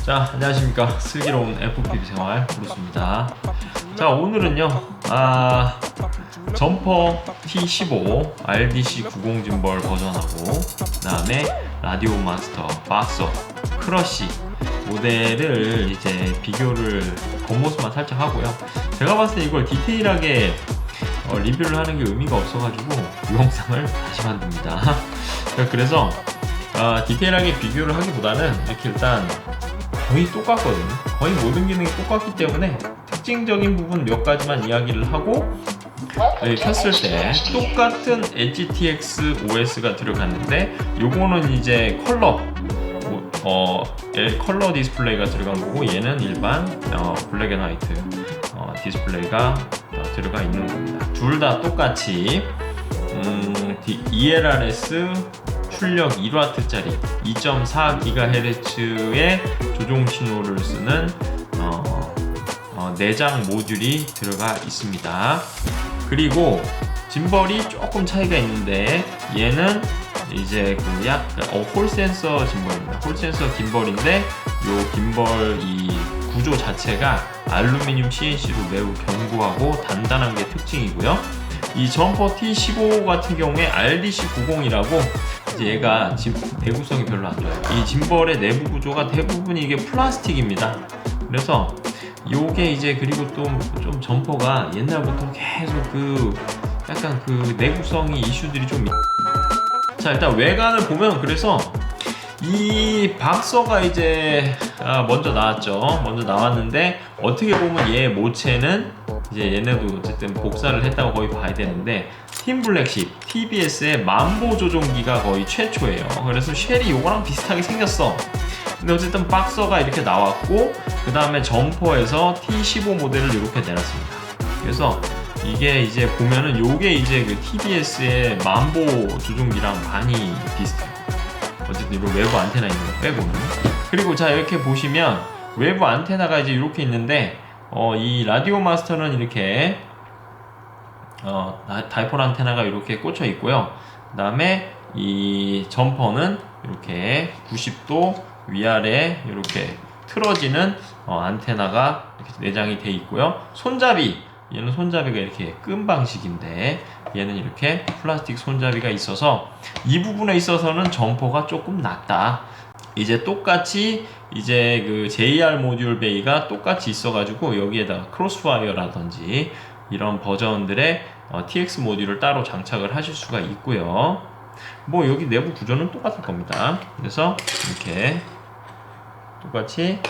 자, 안녕하십니까. 슬기로운 FPV 생활 브루스입니다. 자, 오늘은요 점퍼 T15 RDC 90 짐벌 버전하고 그 다음에 라디오 마스터 박서 크러쉬 모델을 이제 비교를 겉모습만 살짝 하고요. 제가 봤을 때 이걸 디테일하게 리뷰를 하는 게 의미가 없어가지고 이 영상을 다시 만듭니다. 그래서 디테일하게 비교를 하기보다는 이렇게 일단 거의 똑같거든요. 거의 모든 기능이 똑같기 때문에 특징적인 부분 몇 가지만 이야기를 하고 켰을 때 똑같은 HTX OS가 들어갔는데 요거는 이제 컬러 컬러 디스플레이가 들어간 거고 얘는 일반 블랙 앤 화이트 디스플레이가 들어가 있는 겁니다. 둘 다 똑같이 ELRS 출력 1W짜리 2.4GHz의 조종 신호를 쓰는 내장 모듈이 들어가 있습니다. 그리고 짐벌이 조금 차이가 있는데 얘는 이제 그 약간 홀 센서 짐벌입니다. 홀 센서 짐벌인데 요 짐벌 이 구조 자체가 알루미늄 CNC로 매우 견고하고 단단한 게 특징이고요. 이 점퍼 T15 같은 경우에 RDC 90이라고 얘가 내구성이 별로 안 좋아요. 이 짐벌의 내부 구조가 대부분 이게 플라스틱입니다. 그래서 요게 이제 그리고 또 좀 점퍼가 옛날부터 계속 약간 내구성이 이슈들이 좀 자, 일단 외관을 보면 그래서 이 박서가 이제 먼저 나왔죠. 먼저 나왔는데 어떻게 보면 얘 모체는 이제 얘네도 어쨌든 복사를 했다고 거의 봐야 되는데 팀 블랙십 TBS의 만보 조종기가 거의 최초예요. 그래서 쉘이 요거랑 비슷하게 생겼어. 근데 어쨌든 박서가 이렇게 나왔고 그 다음에 점퍼에서 T15 모델을 이렇게 내놨습니다. 그래서 이게 이제 보면은 요게 이제 그 TBS의 만보 조종기랑 많이 비슷해요. 어쨌든 이거 외부 안테나 있는 거 빼고는. 그리고 자 이렇게 보시면 외부 안테나가 이제 이렇게 있는데 이 라디오 마스터는 이렇게 다이폴 안테나가 이렇게 꽂혀 있고요. 그 다음에 이 점퍼는 이렇게 90도 위아래 이렇게 틀어지는 안테나가 이렇게 내장이 돼 있고요. 얘는 손잡이가 이렇게 끈 방식인데 얘는 이렇게 플라스틱 손잡이가 있어서 이 부분에 있어서는 점퍼가 조금 낫다. 이제 똑같이 이제 그 JR 모듈 베이가 똑같이 있어가지고 여기에다가 크로스와이어라든지 이런 버전들의 TX 모듈을 따로 장착을 하실 수가 있고요. 뭐 여기 내부 구조는 똑같을 겁니다. 그래서 이렇게 똑같이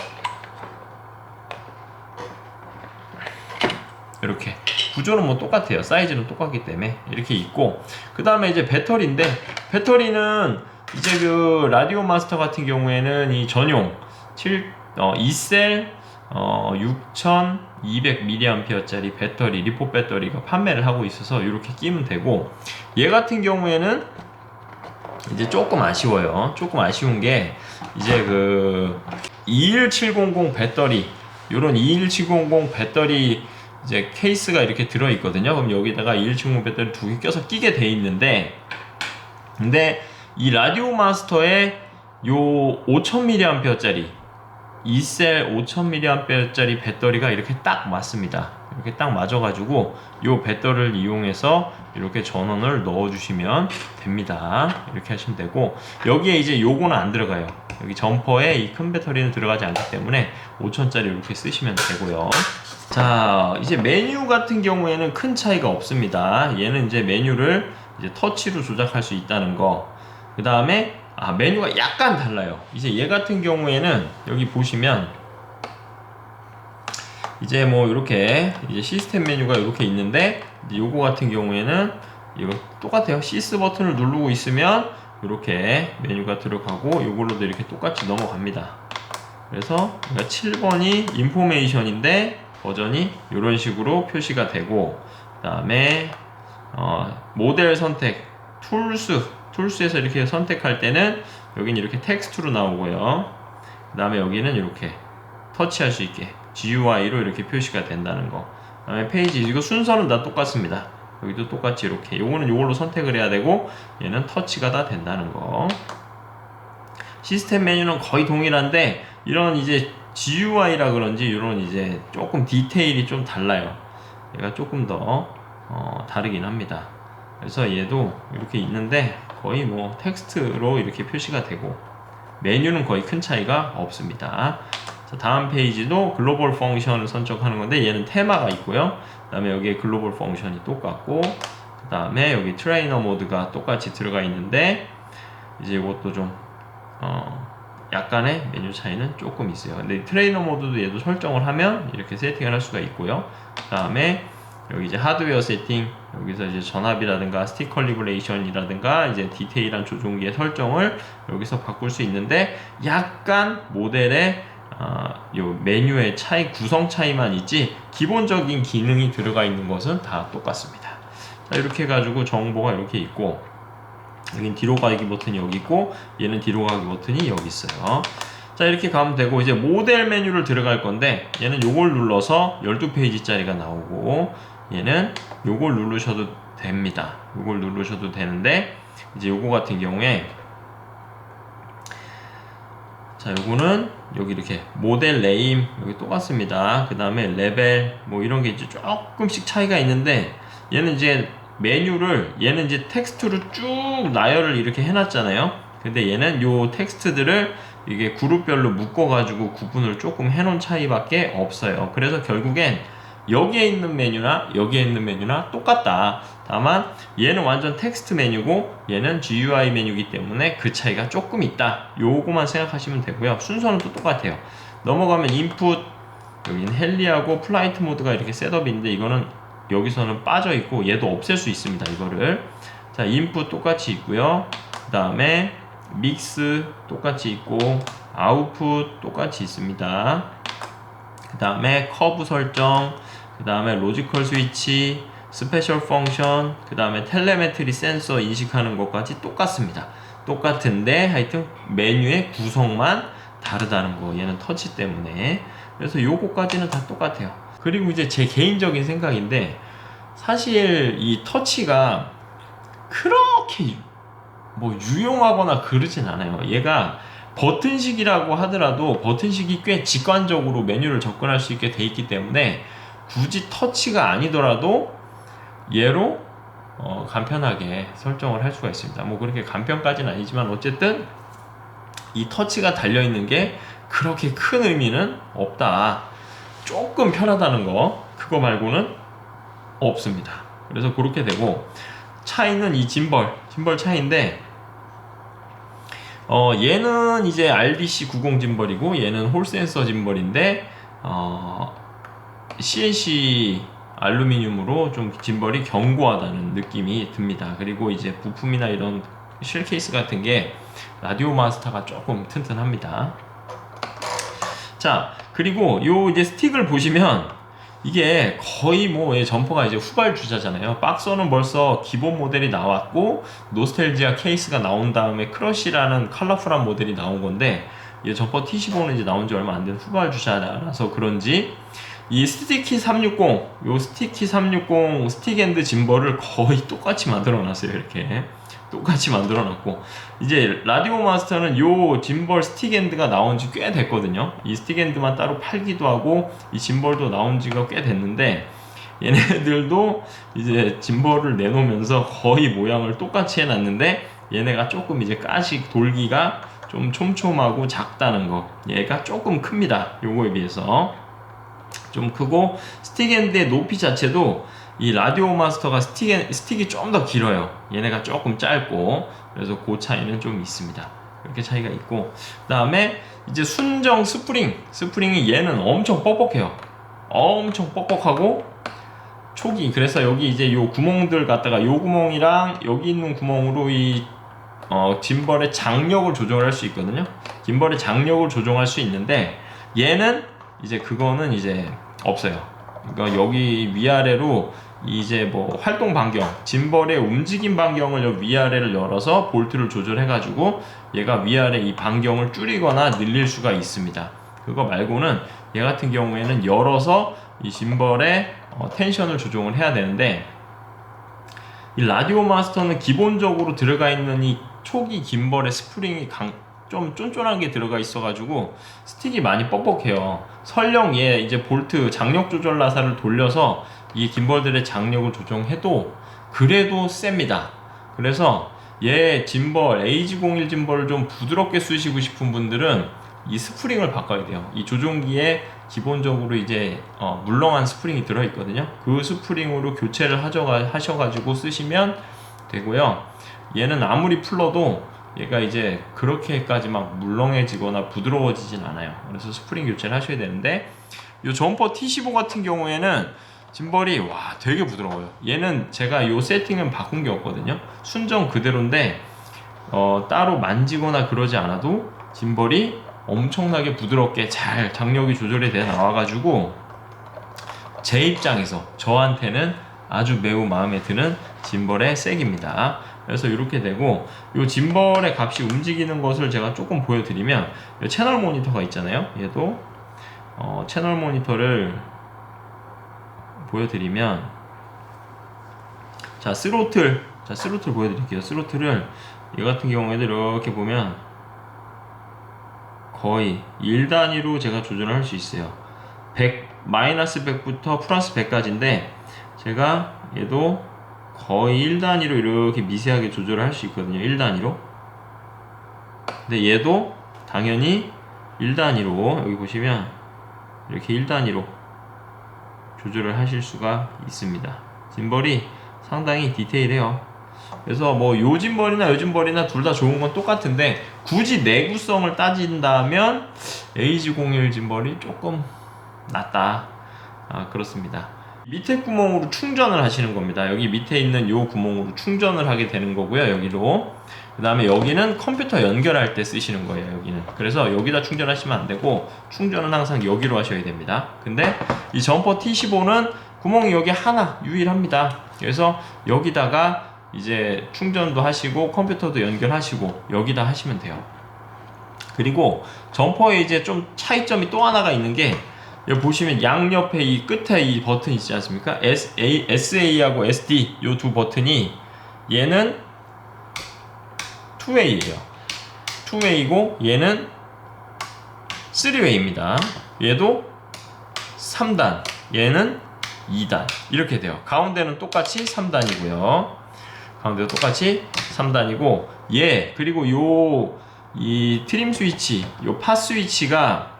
이렇게 구조는 뭐 똑같아요. 사이즈는 똑같기 때문에 이렇게 있고 그 다음에 이제 배터리인데 배터리는 이제 그 라디오 마스터 같은 경우에는 이 전용 2셀 6200mAh짜리 배터리 리포 배터리가 판매를 하고 있어서 이렇게 끼면 되고 얘 같은 경우에는 이제 조금 아쉬워요. 조금 아쉬운 게 이제 그 21700 배터리 요런 21700 배터리 이제 케이스가 이렇게 들어 있거든요. 그럼 여기다가 21700 배터리 두 개 껴서 끼게 돼 있는데 근데 이 라디오 마스터에 요 5000mAh짜리 2셀 5000mAh짜리 배터리가 이렇게 딱 맞습니다. 이렇게 딱 맞아가지고 요 배터리를 이용해서 이렇게 전원을 넣어주시면 됩니다. 이렇게 하시면 되고 여기에 이제 요거는 안 들어가요. 여기 점퍼에 이 큰 배터리는 들어가지 않기 때문에 5000짜리 이렇게 쓰시면 되고요. 자, 이제 메뉴 같은 경우에는 큰 차이가 없습니다. 얘는 이제 메뉴를 이제 터치로 조작할 수 있다는 거. 그 다음에 메뉴가 약간 달라요. 이제 얘 같은 경우에는 여기 보시면 이제 뭐 이렇게 이제 시스템 메뉴가 이렇게 있는데 요거 같은 경우에는 이거 똑같아요. 시스 버튼을 누르고 있으면 이렇게 메뉴가 들어가고 요걸로도 이렇게 똑같이 넘어갑니다. 그래서 7번이 인포메이션인데 버전이 이런 식으로 표시가 되고 그 다음에 모델 선택 툴스에서 이렇게 선택할 때는 여기는 이렇게 텍스트로 나오고요. 그 다음에 여기는 이렇게 터치할 수 있게 GUI로 이렇게 표시가 된다는 거. 그 다음에 페이지 이거 순서는 다 똑같습니다. 여기도 똑같이 이렇게 요거는 요걸로 선택을 해야 되고 얘는 터치가 다 된다는 거. 시스템 메뉴는 거의 동일한데 이런 이제 GUI라 그런지 이런 이제 조금 디테일이 좀 달라요. 얘가 조금 더 다르긴 합니다. 그래서 얘도 이렇게 있는데 거의 뭐 텍스트로 이렇게 표시가 되고 메뉴는 거의 큰 차이가 없습니다. 자, 다음 페이지도 글로벌 펑션을 선택하는 건데 얘는 테마가 있고요. 그 다음에 여기에 글로벌 펑션이 똑같고 그 다음에 여기 트레이너 모드가 똑같이 들어가 있는데 이제 이것도 좀 약간의 메뉴 차이는 조금 있어요. 근데 트레이너 모드도 얘도 설정을 하면 이렇게 세팅을 할 수가 있고요. 그 다음에 여기 이제 하드웨어 세팅, 여기서 이제 전압이라든가 스틱 컬리브레이션이라든가 이제 디테일한 조종기의 설정을 여기서 바꿀 수 있는데 약간 모델의 요 메뉴의 차이, 구성 차이만 있지 기본적인 기능이 들어가 있는 것은 다 똑같습니다. 자, 이렇게 해가지고 정보가 이렇게 있고 여긴 뒤로 가기 버튼이 여기 있고 얘는 뒤로 가기 버튼이 여기 있어요. 자, 이렇게 가면 되고 이제 모델 메뉴를 들어갈 건데 얘는 요걸 눌러서 12페이지짜리가 나오고 얘는 요걸 누르셔도 됩니다. 요걸 누르셔도 되는데 이제 요거 같은 경우에 자, 요거는 여기 이렇게 모델 네임 여기 똑같습니다. 그 다음에 레벨 뭐 이런 게 이제 조금씩 차이가 있는데 얘는 이제 메뉴를 얘는 이제 텍스트로 쭉 나열을 이렇게 해놨잖아요. 근데 얘는 요 텍스트들을 이게 그룹별로 묶어가지고 구분을 조금 해놓은 차이밖에 없어요. 그래서 결국엔 여기에 있는 메뉴나 여기에 있는 메뉴나 똑같다. 다만 얘는 완전 텍스트 메뉴고 얘는 GUI 메뉴이기 때문에 그 차이가 조금 있다. 요거만 생각하시면 되고요. 순서는 또 똑같아요. 넘어가면 인풋 여기는 헬리하고 플라이트 모드가 이렇게 셋업인데 이거는 여기서는 빠져 있고 얘도 없앨 수 있습니다. 이거를 자 인풋 똑같이 있고요. 그 다음에 믹스 똑같이 있고 아웃풋 똑같이 있습니다. 그 다음에 커브 설정, 그 다음에 로지컬 스위치, 스페셜 펑션, 그 다음에 텔레메트리 센서 인식하는 것까지 똑같습니다. 똑같은데 하여튼 메뉴의 구성만 다르다는 거. 얘는 터치 때문에. 그래서 요거까지는 다 똑같아요. 그리고 이제 제 개인적인 생각인데 사실 이 터치가 그렇게 뭐 유용하거나 그러진 않아요. 얘가 버튼식이라고 하더라도 버튼식이 꽤 직관적으로 메뉴를 접근할 수 있게 돼 있기 때문에 굳이 터치가 아니더라도 얘로 간편하게 설정을 할 수가 있습니다. 뭐 그렇게 간편까지는 아니지만 어쨌든 이 터치가 달려있는 게 그렇게 큰 의미는 없다. 조금 편하다는 거 그거 말고는 없습니다. 그래서 그렇게 되고 차이는 이 짐벌 차이인데 얘는 이제 RBC90 짐벌이고 얘는 홀센서 짐벌인데 CNC 알루미늄으로 좀 짐벌이 견고하다는 느낌이 듭니다. 그리고 이제 부품이나 이런 실 케이스 같은 게 라디오 마스터가 조금 튼튼합니다. 자, 그리고 요 이제 스틱을 보시면 이게 거의 뭐 점퍼가 이제 후발주자잖아요. 박스는 벌써 기본 모델이 나왔고 노스텔지아 케이스가 나온 다음에 크러쉬라는 컬러풀한 모델이 나온 건데 이 점퍼 T15는 이제 나온 지 얼마 안 된 후발주자라서 그런지 이 스티키 360, 요 스티키 360 스틱앤드 짐벌을 거의 똑같이 만들어 놨어요. 이렇게 똑같이 만들어 놨고 이제 라디오 마스터는 요 짐벌 스틱앤드가 나온 지 꽤 됐거든요. 이 스틱앤드만 따로 팔기도 하고 이 짐벌도 나온 지가 꽤 됐는데 얘네들도 이제 짐벌을 내놓으면서 거의 모양을 똑같이 해놨는데 얘네가 조금 이제 가시 돌기가 좀 촘촘하고 작다는 거. 얘가 조금 큽니다. 요거에 비해서 좀 크고 스틱앤드의 높이 자체도 이 라디오 마스터가 스틱이 좀 더 길어요. 얘네가 조금 짧고 그래서 그 차이는 좀 있습니다. 이렇게 차이가 있고 그 다음에 이제 순정 스프링이 얘는 엄청 뻑뻑해요. 엄청 뻑뻑하고 촉이 그래서 여기 이제 요 구멍들 갖다가 요 구멍이랑 여기 있는 구멍으로 이 짐벌의 장력을 조정을 할 수 있거든요. 짐벌의 장력을 조정할 수 있는데 얘는 이제 그거는 이제 없어요. 그러니까 여기 위아래로 이제 뭐 활동 반경, 짐벌의 움직임 반경을 위아래를 열어서 볼트를 조절해 가지고 얘가 위아래 이 반경을 줄이거나 늘릴 수가 있습니다. 그거 말고는 얘 같은 경우에는 열어서 이 짐벌의 텐션을 조정을 해야 되는데 이 라디오 마스터는 기본적으로 들어가 있는 이 초기 짐벌의 스프링이 좀 쫀쫀한 게 들어가 있어가지고 스틱이 많이 뻑뻑해요. 설령 얘 이제 볼트 장력 조절 나사를 돌려서 이 짐벌들의 장력을 조정해도 그래도 셉니다. 그래서 얘 짐벌 AG01 짐벌을 좀 부드럽게 쓰시고 싶은 분들은 이 스프링을 바꿔야 돼요. 이 조종기에 기본적으로 이제 물렁한 스프링이 들어있거든요. 그 스프링으로 교체를 하셔가지고 쓰시면 되고요. 얘는 아무리 풀러도 얘가 이제 그렇게까지 막 물렁해지거나 부드러워지진 않아요. 그래서 스프링 교체를 하셔야 되는데, 이 점퍼 T15 같은 경우에는 짐벌이 와 되게 부드러워요. 얘는 제가 이 세팅은 바꾼 게 없거든요. 순정 그대로인데 따로 만지거나 그러지 않아도 짐벌이 엄청나게 부드럽게 잘 장력이 조절이 돼 나와가지고 제 입장에서 저한테는 아주 매우 마음에 드는 짐벌의 색입니다. 그래서 이렇게 되고, 이 짐벌의 값이 움직이는 것을 제가 조금 보여드리면, 이 채널 모니터가 있잖아요. 얘도 채널 모니터를 보여드리면, 자 스로틀 보여드릴게요. 스로틀을 얘 같은 경우에도 이렇게 보면 거의 1단위로 제가 조절을 할 수 있어요. 100, 마이너스 100부터 플러스 100까지인데 제가 얘도 거의 1단위로 이렇게 미세하게 조절을 할 수 있거든요. 1단위로. 근데 얘도 당연히 1단위로, 여기 보시면 이렇게 1단위로 조절을 하실 수가 있습니다. 짐벌이 상당히 디테일해요. 그래서 뭐 요 짐벌이나 요 짐벌이나 둘 다 좋은 건 똑같은데, 굳이 내구성을 따진다면 AG01 짐벌이 조금 낫다. 그렇습니다. 밑에 구멍으로 충전을 하시는 겁니다. 여기 밑에 있는 요 구멍으로 충전을 하게 되는 거고요. 여기로. 그 다음에 여기는 컴퓨터 연결할 때 쓰시는 거예요. 여기는. 그래서 여기다 충전하시면 안 되고 충전은 항상 여기로 하셔야 됩니다. 근데 이 점퍼 T15는 구멍이 여기 하나 유일합니다. 그래서 여기다가 이제 충전도 하시고 컴퓨터도 연결하시고 여기다 하시면 돼요. 그리고 점퍼에 이제 좀 차이점이 또 하나가 있는 게, 여기 보시면 양옆에 이 끝에 이 버튼 있지 않습니까? SA하고 SD 요 두 버튼이, 얘는 2way예요. 2way고 얘는 3way입니다. 얘도 3단, 얘는 2단 이렇게 돼요. 가운데는 똑같이 3단이고요. 가운데도 똑같이 3단이고, 얘 그리고 이 트림 스위치, 요 팟 스위치가,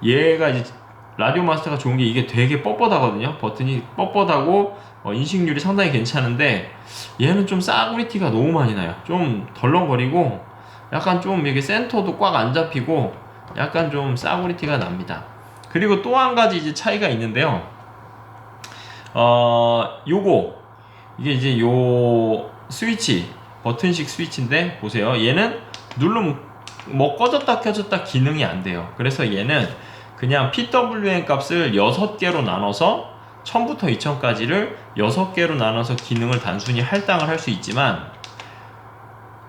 얘가 이제 라디오 마스터가 좋은 게 이게 되게 뻣뻣하거든요. 버튼이 뻣뻣하고 인식률이 상당히 괜찮은데, 얘는 좀 싸구리 티가 너무 많이 나요. 좀 덜렁거리고 약간 좀 이게 센터도 꽉 안 잡히고 약간 좀 싸구리 티가 납니다. 그리고 또 한 가지 이제 차이가 있는데요. 요거 이게 이제 요 스위치, 버튼식 스위치인데 보세요. 얘는 누르면 뭐 꺼졌다 켜졌다 기능이 안 돼요. 그래서 얘는 그냥 PWM 값을 6개로 나눠서 1000부터 2000까지를 6개로 나눠서 기능을 단순히 할당을 할 수 있지만,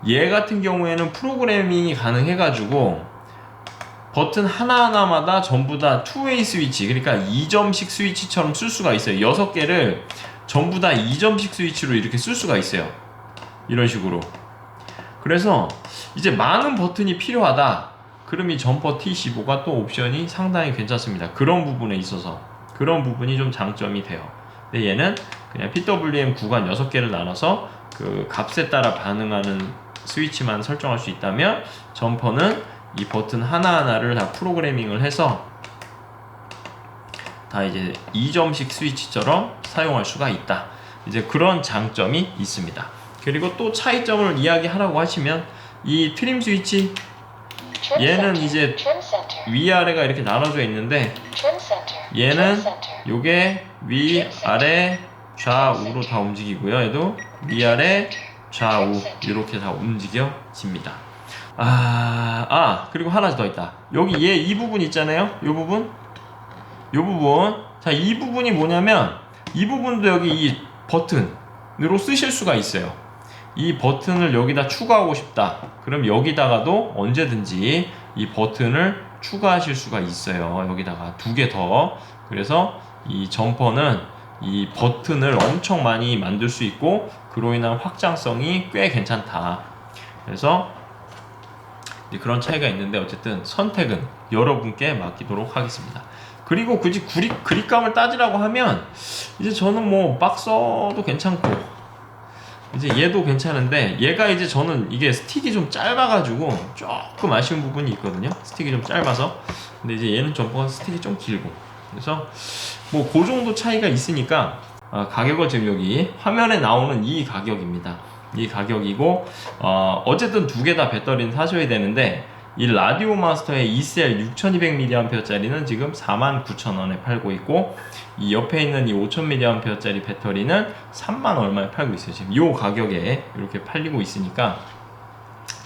얘 같은 경우에는 프로그래밍이 가능해가지고 버튼 하나하나마다 전부 다 2way 스위치, 그러니까 2점식 스위치처럼 쓸 수가 있어요. 6개를 전부 다 2점식 스위치로 이렇게 쓸 수가 있어요. 이런 식으로. 그래서 이제 많은 버튼이 필요하다, 그럼 이 점퍼 T15가 또 옵션이 상당히 괜찮습니다. 그런 부분에 있어서 그런 부분이 좀 장점이 돼요. 근데 얘는 그냥 PWM 구간 6개를 나눠서 그 값에 따라 반응하는 스위치만 설정할 수 있다면, 점퍼는 이 버튼 하나하나를 다 프로그래밍을 해서 다 이제 2점식 스위치처럼 사용할 수가 있다. 이제 그런 장점이 있습니다. 그리고 또 차이점을 이야기하라고 하시면, 이 트림 스위치, 얘는 이제 위아래가 이렇게 나눠져 있는데, 얘는 요게 위아래 좌우로 다 움직이고요. 얘도 위아래 좌우 이렇게 다 움직여집니다. 그리고 하나 더 있다. 여기 얘 이 부분 있잖아요. 요 부분. 자, 이 부분이 뭐냐면, 이 부분도 여기 이 버튼으로 쓰실 수가 있어요. 이 버튼을 여기다 추가하고 싶다, 그럼 여기다가도 언제든지 이 버튼을 추가하실 수가 있어요. 여기다가 2개 더. 그래서 이 점퍼는 이 버튼을 엄청 많이 만들 수 있고, 그로 인한 확장성이 꽤 괜찮다. 그래서 그런 차이가 있는데 어쨌든 선택은 여러분께 맡기도록 하겠습니다. 그리고 굳이 그립감을 따지라고 하면 이제 저는 뭐 박서도 괜찮고 이제 얘도 괜찮은데 얘가 이제 저는 이게 스틱이 좀 짧아가지고 조금 아쉬운 부분이 있거든요. 스틱이 좀 짧아서. 근데 이제 얘는 점퍼가 스틱이 좀 길고 그래서 뭐 그 정도 차이가 있으니까 가격을 지금 여기 화면에 나오는 이 가격입니다. 이 가격이고 어쨌든 두 개 다 배터리는 사셔야 되는데 이 라디오 마스터의 ECL 6200mAh짜리는 지금 49,000원에 팔고 있고 이 옆에 있는 이 5000mAh짜리 배터리는 3만 얼마에 팔고 있어요. 지금 이 가격에 이렇게 팔리고 있으니까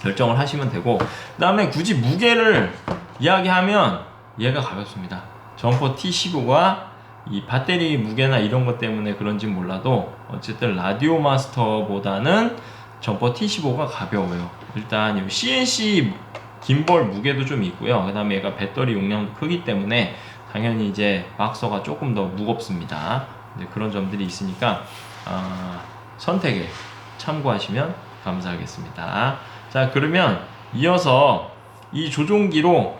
결정을 하시면 되고 그 다음에 굳이 무게를 이야기하면 얘가 가볍습니다. 점퍼 T15가 이 배터리 무게나 이런 것 때문에 그런지 몰라도 어쨌든 라디오 마스터보다는 점퍼 T15가 가벼워요. 일단 이 CNC 김벌 무게도 좀 있고요. 그 다음에 얘가 배터리 용량도 크기 때문에 당연히 이제 박서가 조금 더 무겁습니다. 이제 그런 점들이 있으니까 선택에 참고하시면 감사하겠습니다. 자, 그러면 이어서 이 조종기로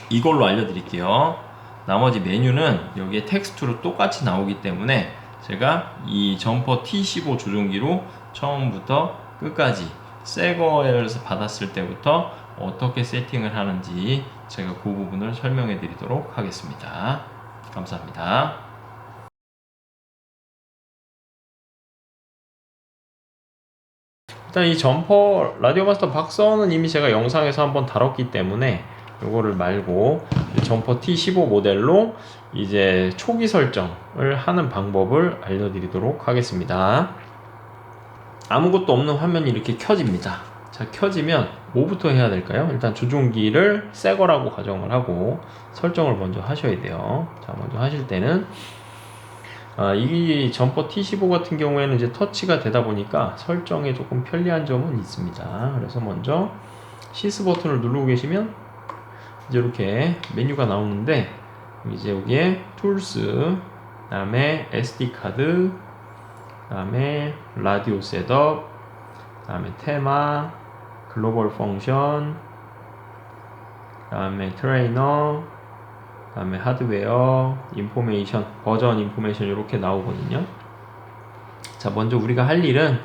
이걸로 알려드릴게요. 나머지 메뉴는 여기에 텍스트로 똑같이 나오기 때문에 제가 이 점퍼 T15 조종기로 처음부터 끝까지 새 거를 받았을 때부터 어떻게 세팅을 하는지 제가 그 부분을 설명해 드리도록 하겠습니다. 감사합니다. 일단 이 점퍼 라디오 마스터 박서는 이미 제가 영상에서 한번 다뤘기 때문에 요거를 말고 점퍼 T15 모델로 이제 초기 설정을 하는 방법을 알려드리도록 하겠습니다. 아무것도 없는 화면이 이렇게 켜집니다. 자, 켜지면 뭐부터 해야 될까요? 일단 조종기를 새 거라고 가정을 하고 설정을 먼저 하셔야 돼요. 자, 먼저 하실 때는 이 점퍼 T15 같은 경우에는 이제 터치가 되다 보니까 설정에 조금 편리한 점은 있습니다. 그래서 먼저 시스 버튼을 누르고 계시면 이제 이렇게 메뉴가 나오는데 이제 여기에 툴스, 그 다음에 SD 카드, 그 다음에 라디오 셋업, 그 다음에 테마, 글로벌 펑션, 그 다음에 트레이너, 그 다음에 하드웨어, 인포메이션, 버전 인포메이션 이렇게 나오거든요. 자, 먼저 우리가 할 일은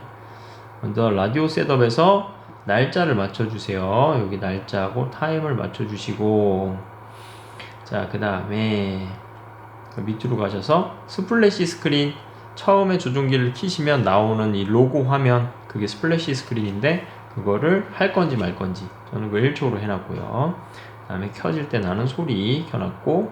먼저 라디오 셋업에서 날짜를 맞춰주세요. 여기 날짜하고 타임을 맞춰주시고, 자, 그 다음에 밑으로 가셔서 스플래시 스크린, 처음에 조종기를 키시면 나오는 이 로고 화면, 그게 스플래시 스크린인데 그거를 할 건지 말 건지 저는 그 1초로 해놨고요. 그 다음에 켜질 때 나는 소리 켜놨고,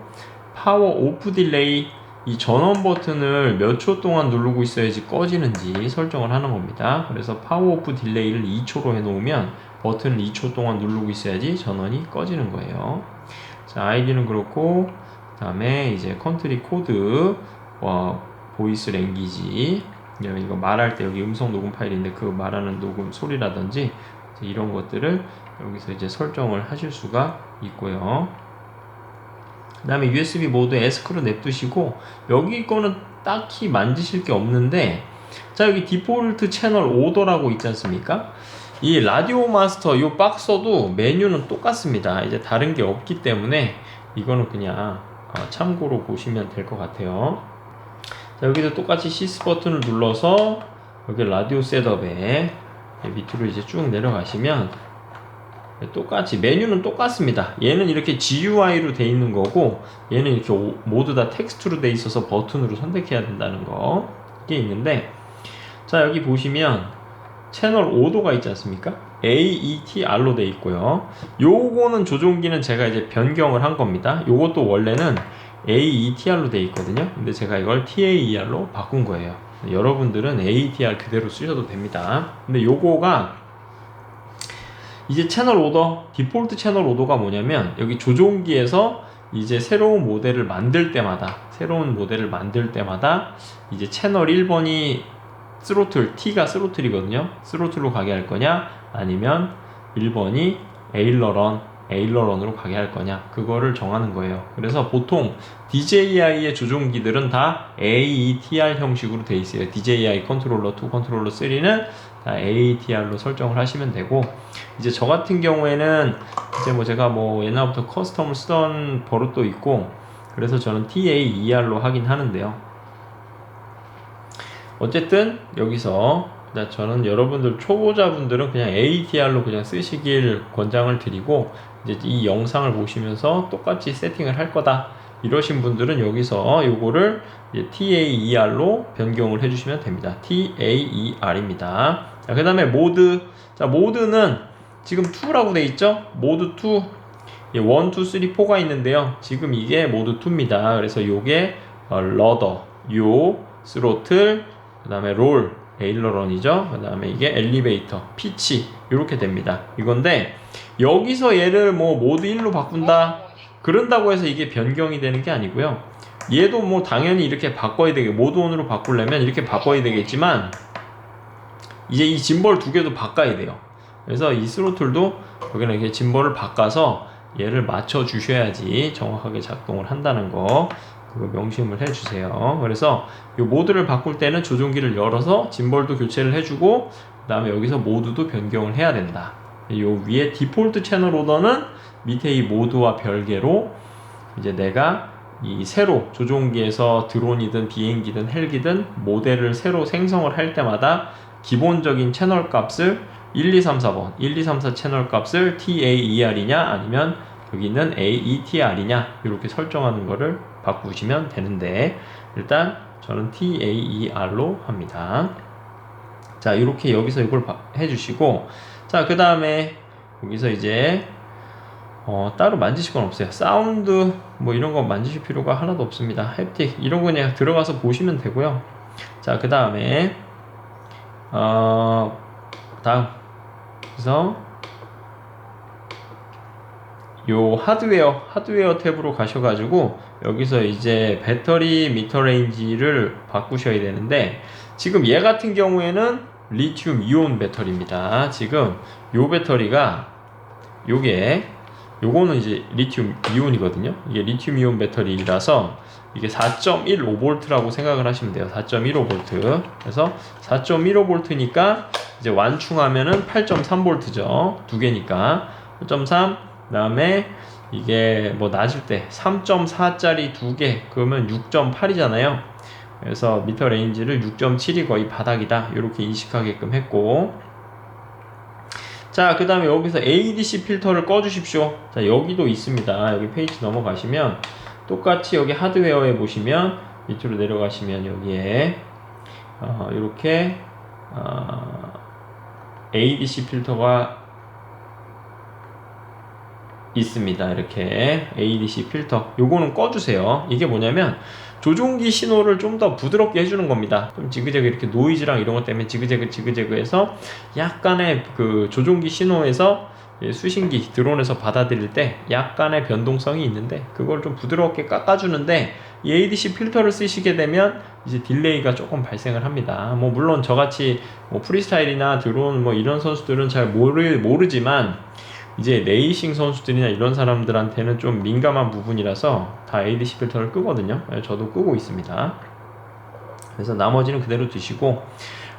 파워 오프 딜레이, 이 전원 버튼을 몇 초 동안 누르고 있어야지 꺼지는지 설정을 하는 겁니다. 그래서 파워 오프 딜레이를 2초로 해놓으면 버튼을 2초 동안 누르고 있어야지 전원이 꺼지는 거예요. 자, 아이디는 그렇고, 그 다음에 이제 컨트리 코드, 보이스 랭귀지, 이거 말할 때 여기 음성 녹음 파일인데 그 말하는 녹음 소리라든지 이런 것들을 여기서 이제 설정을 하실 수가 있고요. 그 다음에 USB 모드 S크루 냅두시고, 여기 거는 딱히 만지실 게 없는데, 자, 여기 디폴트 채널 오더라고 있지 않습니까? 이 라디오 마스터 이 박서도 메뉴는 똑같습니다. 이제 다른 게 없기 때문에 이거는 그냥 참고로 보시면 될 것 같아요. 자, 여기도 똑같이 시스 버튼을 눌러서 여기 라디오 셋업에 밑으로 이제 쭉 내려가시면 똑같이 메뉴는 똑같습니다. 얘는 이렇게 GUI로 돼 있는 거고, 얘는 이렇게 모두 다 텍스트로 돼 있어서 버튼으로 선택해야 된다는 거, 이게 있는데, 자, 여기 보시면 채널 오도가 있지 않습니까? AETR로 돼 있고요. 요거는 조종기는 제가 이제 변경을 한 겁니다. 요것도 원래는 AETR로 돼 있거든요. 근데 제가 이걸 TAER로 바꾼 거예요. 여러분들은 AETR 그대로 쓰셔도 됩니다. 근데 요거가 이제 채널 오더, 디폴트 채널 오더가 뭐냐면, 여기 조종기에서 이제 새로운 모델을 만들 때마다 이제 채널 1번이 스로틀, T가 스로틀이거든요. 스로틀로 가게 할 거냐, 아니면 1번이 에일러런, 에일러런으로 가게 할 거냐, 그거를 정하는 거예요. 그래서 보통 DJI의 조종기들은 다 AETR 형식으로 돼 있어요. DJI 컨트롤러 2, 컨트롤러 3는 다 AETR로 설정을 하시면 되고, 이제 저 같은 경우에는 이제 뭐 제가 뭐 옛날부터 커스텀을 쓰던 버릇도 있고, 그래서 저는 TAER로 하긴 하는데요. 어쨌든 여기서 저는 여러분들 초보자분들은 그냥 ATR로 그냥 쓰시길 권장을 드리고, 이제 이 영상을 보시면서 똑같이 세팅을 할 거다 이러신 분들은 여기서 요거를 TAER로 변경을 해주시면 됩니다. TAER입니다. 그 다음에 모드. 자, 모드는 지금 2라고 돼 있죠? 모드 2. 1, 2, 3, 4가 있는데요. 지금 이게 모드 2입니다. 그래서 요게 러더, 스로틀, 그 다음에 롤, 에일러런이죠. 그 다음에 이게 엘리베이터, 피치, 이렇게 됩니다. 이건데 여기서 얘를 뭐 모드 1로 바꾼다 그런다고 해서 이게 변경이 되는 게 아니고요. 얘도 뭐 당연히 이렇게 바꿔야 되게, 모드 1으로 바꾸려면 이렇게 바꿔야 되겠지만, 이제 이 짐벌 두 개도 바꿔야 돼요. 그래서 이 스로틀도 여기는 이렇게 짐벌을 바꿔서 얘를 맞춰 주셔야지 정확하게 작동을 한다는 거, 그거 명심을 해주세요. 그래서 이 모드를 바꿀 때는 조종기를 열어서 짐벌도 교체를 해주고, 그 다음에 여기서 모드도 변경을 해야 된다. 요 위에 디폴트 채널 오더는 밑에 이 모드와 별개로 이제 내가 이 새로 조종기에서 드론이든 비행기든 헬기든 모델을 새로 생성을 할 때마다 기본적인 채널 값을 1, 2, 3, 4번 1, 2, 3, 4 채널 값을 TAER이냐 아니면 여기 있는 AETR이냐 이렇게 설정하는 거를 바꾸시면 되는데, 일단 저는 TAER로 합니다. 자, 이렇게 여기서 이걸 해주시고, 자, 그 다음에 여기서 이제 따로 만지실 건 없어요. 사운드 뭐 이런 거 만지실 필요가 하나도 없습니다. 햅틱 이런 거 그냥 들어가서 보시면 되고요. 자, 그 다음에 다음, 그래서 요 하드웨어 탭으로 가셔가지고 여기서 이제 배터리 미터 레인지를 바꾸셔야 되는데, 지금 얘 같은 경우에는 리튬 이온 배터리입니다. 지금 요 배터리가 요거는 이제 리튬 이온이거든요. 이게 리튬 이온 배터리라서 이게 4.15V라고 생각을 하시면 돼요. 4.15V. 그래서 4.15V니까 이제 완충하면은 8.3V죠. 두 개니까 8.3. 그 다음에 이게 뭐 낮을 때 3.4짜리 두 개, 그러면 6.8이잖아요. 그래서 미터 레인지를 6.7이 거의 바닥이다 이렇게 인식하게끔 했고, 자, 그 다음에 여기서 ADC 필터를 꺼 주십시오. 자, 여기도 있습니다. 여기 페이지 넘어가시면 똑같이 여기 하드웨어에 보시면 밑으로 내려가시면 여기에 이렇게 ADC 필터가 있습니다. 이렇게 ADC 필터, 요거는 꺼주세요. 이게 뭐냐면 조종기 신호를 좀 더 부드럽게 해주는 겁니다. 좀 지그재그 이렇게 노이즈랑 이런 것 때문에 지그재그해서 약간의 그 조종기 신호에서 수신기 드론에서 받아들일 때 약간의 변동성이 있는데, 그걸 좀 부드럽게 깎아주는데, 이 ADC 필터를 쓰시게 되면 이제 딜레이가 조금 발생을 합니다. 뭐 물론 저같이 뭐 프리스타일이나 드론 뭐 이런 선수들은 잘 모르지만 이제 레이싱 선수들이나 이런 사람들한테는 좀 민감한 부분이라서 다 ADC 필터를 끄거든요. 저도 끄고 있습니다. 그래서 나머지는 그대로 두시고,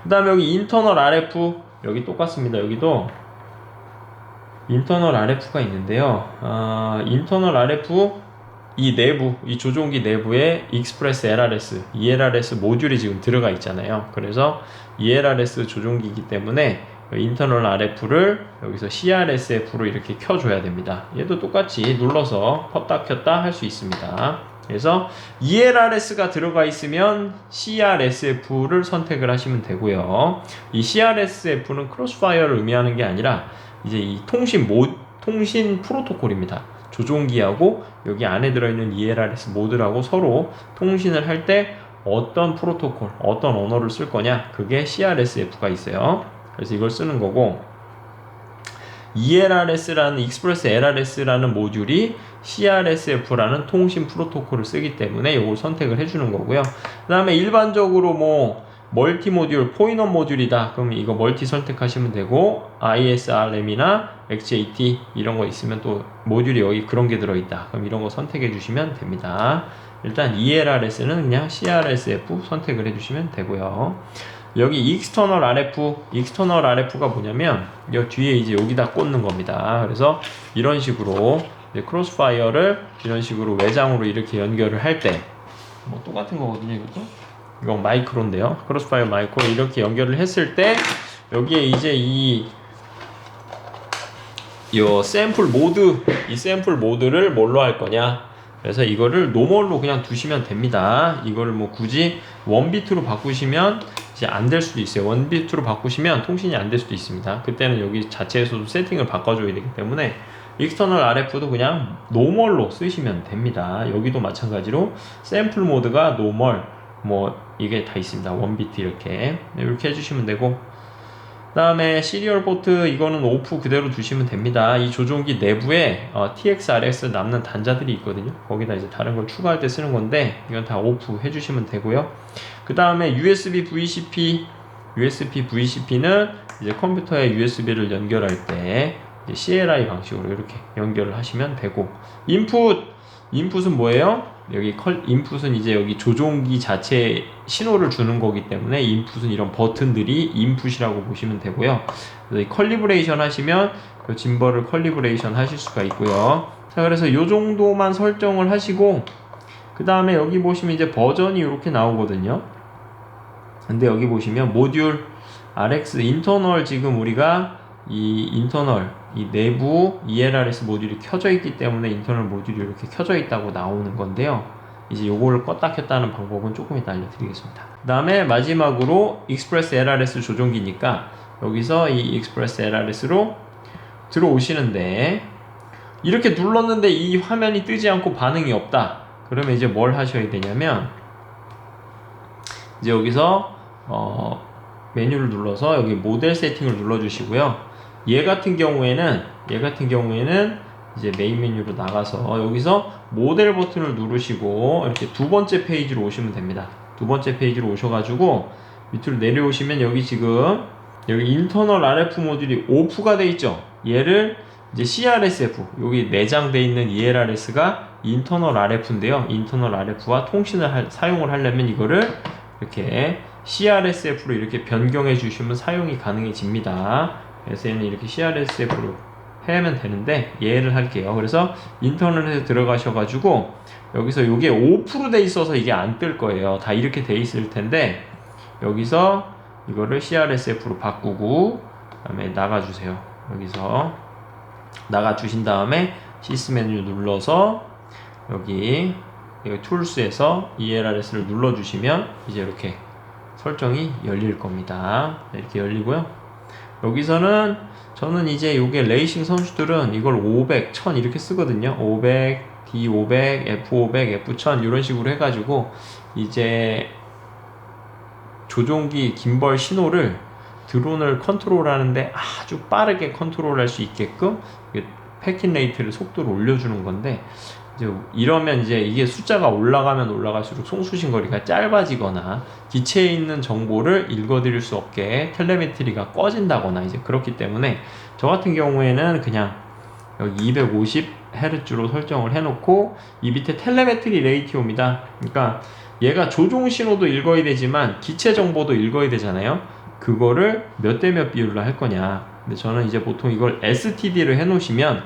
그 다음에 여기 인터널 RF 여기 똑같습니다. 여기도 인터널 RF가 있는데요. 인터널 RF 이 내부, 이 조종기 내부에 익스프레스 LRS, ELRS 모듈이 지금 들어가 있잖아요. 그래서 ELRS 조종기이기 때문에 인터널 RF를 여기서 CRSF로 이렇게 켜줘야 됩니다. 얘도 똑같이 눌러서 껐다 켰다 할 수 있습니다. 그래서 ELRS가 들어가 있으면 CRSF를 선택을 하시면 되고요. 이 CRSF는 크로스파이어를 의미하는 게 아니라 이제 이 통신 프로토콜입니다. 조종기하고 여기 안에 들어있는 ELRS 모드라고 서로 통신을 할 때 어떤 프로토콜, 어떤 언어를 쓸 거냐, 그게 CRSF가 있어요. 그래서 이걸 쓰는 거고, ELRS라는 익스프레스 LRS라는 모듈이 CRSF라는 통신 프로토콜을 쓰기 때문에 이걸 선택을 해주는 거고요. 그 다음에 일반적으로 뭐 멀티 모듈, 포인원 모듈이다. 그럼 이거 멀티 선택하시면 되고, ISRM이나 XJT 이런 거 있으면 또 모듈이 여기 그런 게 들어있다. 그럼 이런 거 선택해 주시면 됩니다. 일단 ELRS는 그냥 CRSF 선택을 해주시면 되고요. 여기 External RF가 뭐냐면 이 뒤에 이제 여기다 꽂는 겁니다. 그래서 이런 식으로 크로스파이어를 이런 식으로 외장으로 이렇게 연결을 할 때 뭐 똑같은 거거든요. 이것도 이건 마이크로인데요. 크로스파이어 마이크로 이렇게 연결을 했을 때 여기에 이제 이 샘플 모드를 뭘로 할 거냐. 그래서 이거를 노멀로 그냥 두시면 됩니다. 이거를 뭐 굳이 원비트로 바꾸시면 이제 안 될 수도 있어요. 원비트로 바꾸시면 통신이 안 될 수도 있습니다. 그때는 여기 자체에서도 세팅을 바꿔줘야 되기 때문에 익스터널 RF도 그냥 노멀로 쓰시면 됩니다. 여기도 마찬가지로 샘플 모드가 노멀 뭐 이게 다 있습니다. 원비트 이렇게 해주시면 되고, 그 다음에 시리얼 포트 이거는 오프 그대로 두시면 됩니다. 이 조종기 내부에 TX-RX 남는 단자들이 있거든요. 거기다 이제 다른 걸 추가할 때 쓰는 건데 이건 다 오프 해주시면 되고요. 그 다음에 USB VCP는 이제 컴퓨터에 USB를 연결할 때 CLI 방식으로 이렇게 연결을 하시면 되고, 인풋은 뭐예요? 여기 인풋은 이제 여기 조종기 자체 신호를 주는 거기 때문에 인풋은 이런 버튼들이 인풋이라고 보시면 되고요. 그래서 이 컬리브레이션 하시면 그 짐벌을 컬리브레이션 하실 수가 있고요. 자, 그래서 요 정도만 설정을 하시고, 그 다음에 여기 보시면 이제 버전이 이렇게 나오거든요. 근데 여기 보시면 모듈 RX 인터널, 지금 우리가 이 내부 ELRS 모듈이 켜져 있기 때문에 인터널 모듈이 이렇게 켜져 있다고 나오는 건데요. 이제 요거를 껐다 켰다는 방법은 조금 이따 알려드리겠습니다. 그 다음에 마지막으로 익스프레스 LRS 조종기니까 여기서 이 익스프레스 LRS로 들어오시는데, 이렇게 눌렀는데 이 화면이 뜨지 않고 반응이 없다. 그러면 이제 뭘 하셔야 되냐면, 이제 여기서 메뉴를 눌러서 여기 모델 세팅을 눌러주시고요. 얘 같은 경우에는 이제 메인 메뉴로 나가서 여기서 모델 버튼을 누르시고 이렇게 두 번째 페이지로 오시면 됩니다. 두 번째 페이지로 오셔가지고 밑으로 내려오시면 여기 지금 여기 인터널 RF 모듈이 오프가 돼 있죠. 얘를 이제 CRSF, 여기 내장돼 있는 ELRS가 인터널 RF인데요. 인터널 RF와 통신을 사용을 하려면 이거를 이렇게 CRSF로 이렇게 변경해 주시면 사용이 가능해집니다. 그래서 얘는 이렇게 CRSF로 하면 되는데 얘를 할게요. 그래서 인터넷에 들어가셔가지고 여기서 요게 5% 돼 있어서 이게 안 뜰 거예요. 다 이렇게 돼 있을 텐데 여기서 이거를 CRSF로 바꾸고 그다음에 나가주세요. 여기서 나가주신 다음에 시스템 메뉴 눌러서 여기 툴스에서 ELRS를 눌러주시면 이제 이렇게 설정이 열릴 겁니다. 이렇게 열리고요. 여기서는 저는 이제 요게 레이싱 선수들은 이걸 500, 1000 이렇게 쓰거든요. 500, D500, F500, F1000 이런 식으로 해가지고 이제 조종기 김벌 신호를 드론을 컨트롤하는데 아주 빠르게 컨트롤할 수 있게끔 패킷 레이트를 속도를 올려주는 건데, 이제 이러면 이제 이게 숫자가 올라가면 올라갈수록 송수신 거리가 짧아지거나 기체에 있는 정보를 읽어드릴 수 없게 텔레메트리가 꺼진다거나 이제 그렇기 때문에 저 같은 경우에는 그냥 여기 250Hz로 설정을 해놓고 이 밑에 텔레메트리 레이티오입니다. 그러니까 얘가 조종 신호도 읽어야 되지만 기체 정보도 읽어야 되잖아요. 그거를 몇 대 몇 비율로 할 거냐. 근데 저는 이제 보통 이걸 STD를 해놓으시면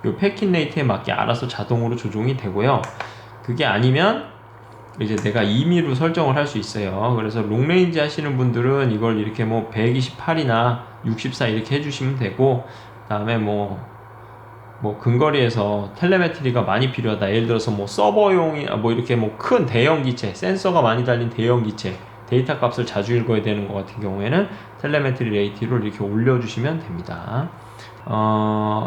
요 패킷 레이트에 맞게 알아서 자동으로 조종이 되고요. 그게 아니면 이제 내가 임의로 설정을 할 수 있어요. 그래서 롱레인지 하시는 분들은 이걸 이렇게 뭐 128이나 64 이렇게 해주시면 되고, 그 다음에 뭐 근거리에서 텔레메트리가 많이 필요하다. 예를 들어서 뭐 서버용이 뭐 이렇게 뭐 큰 대형 기체, 센서가 많이 달린 대형 기체, 데이터 값을 자주 읽어야 되는 것 같은 경우에는 텔레메트리 레이티를 이렇게 올려주시면 됩니다.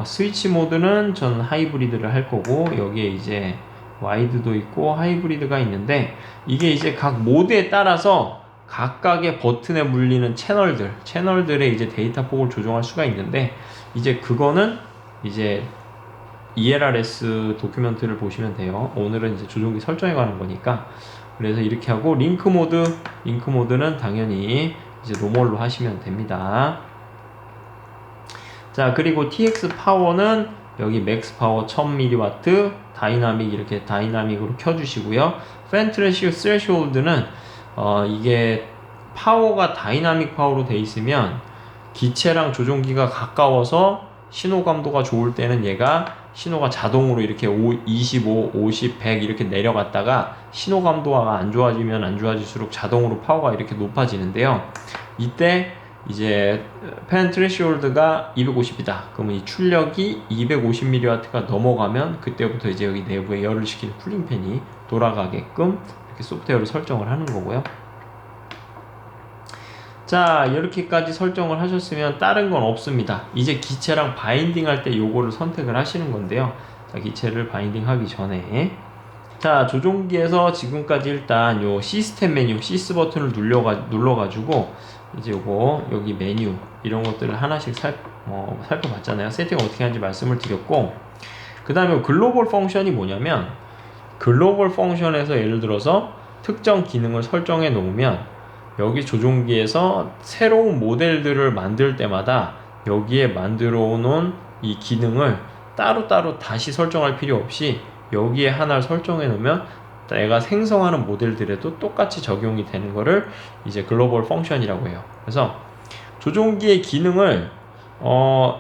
스위치 모드는 저는 하이브리드를 할 거고, 여기에 이제 와이드도 있고 하이브리드가 있는데, 이게 이제 각 모드에 따라서 각각의 버튼에 물리는 채널들의 이제 데이터 폭을 조정할 수가 있는데, 이제 그거는 이제 ELRS 도큐멘트를 보시면 돼요. 오늘은 이제 조종기 설정에 관한 거니까 그래서 이렇게 하고 링크 모드는 당연히 이제 노멀로 하시면 됩니다. 자, 그리고 TX 파워는 여기 맥스 파워 1000mW 다이나믹 이렇게 다이나믹으로 켜주시고요. 팬 스레시홀드는 이게 파워가 다이나믹 파워로 돼 있으면 기체랑 조종기가 가까워서 신호 감도가 좋을 때는 얘가 신호가 자동으로 이렇게 25, 50, 100 이렇게 내려갔다가 신호 감도가 안 좋아지면 안 좋아질수록 자동으로 파워가 이렇게 높아지는데요. 이때 이제 팬 트레시홀드가 250이다. 그러면 이 출력이 250mW가 넘어가면 그때부터 이제 여기 내부에 열을 식히는 쿨링팬이 돌아가게끔 이렇게 소프트웨어로 설정을 하는 거고요. 자, 이렇게까지 설정을 하셨으면 다른 건 없습니다. 이제 기체랑 바인딩 할 때 요거를 선택을 하시는 건데요. 자, 기체를 바인딩 하기 전에 자, 조종기에서 지금까지 일단 요 시스템 메뉴 시스 버튼을 눌러가지고 이제 요거 여기 메뉴 이런 것들을 하나씩 살펴봤잖아요. 세팅 어떻게 하는지 말씀을 드렸고, 그 다음에 글로벌 펑션이 뭐냐면 글로벌 펑션에서 예를 들어서 특정 기능을 설정해 놓으면 여기 조종기에서 새로운 모델들을 만들 때마다 여기에 만들어 놓은 이 기능을 따로따로 다시 설정할 필요 없이 여기에 하나를 설정해 놓으면 내가 생성하는 모델들에도 똑같이 적용이 되는 거를 이제 글로벌 펑션이라고 해요. 그래서 조종기의 기능을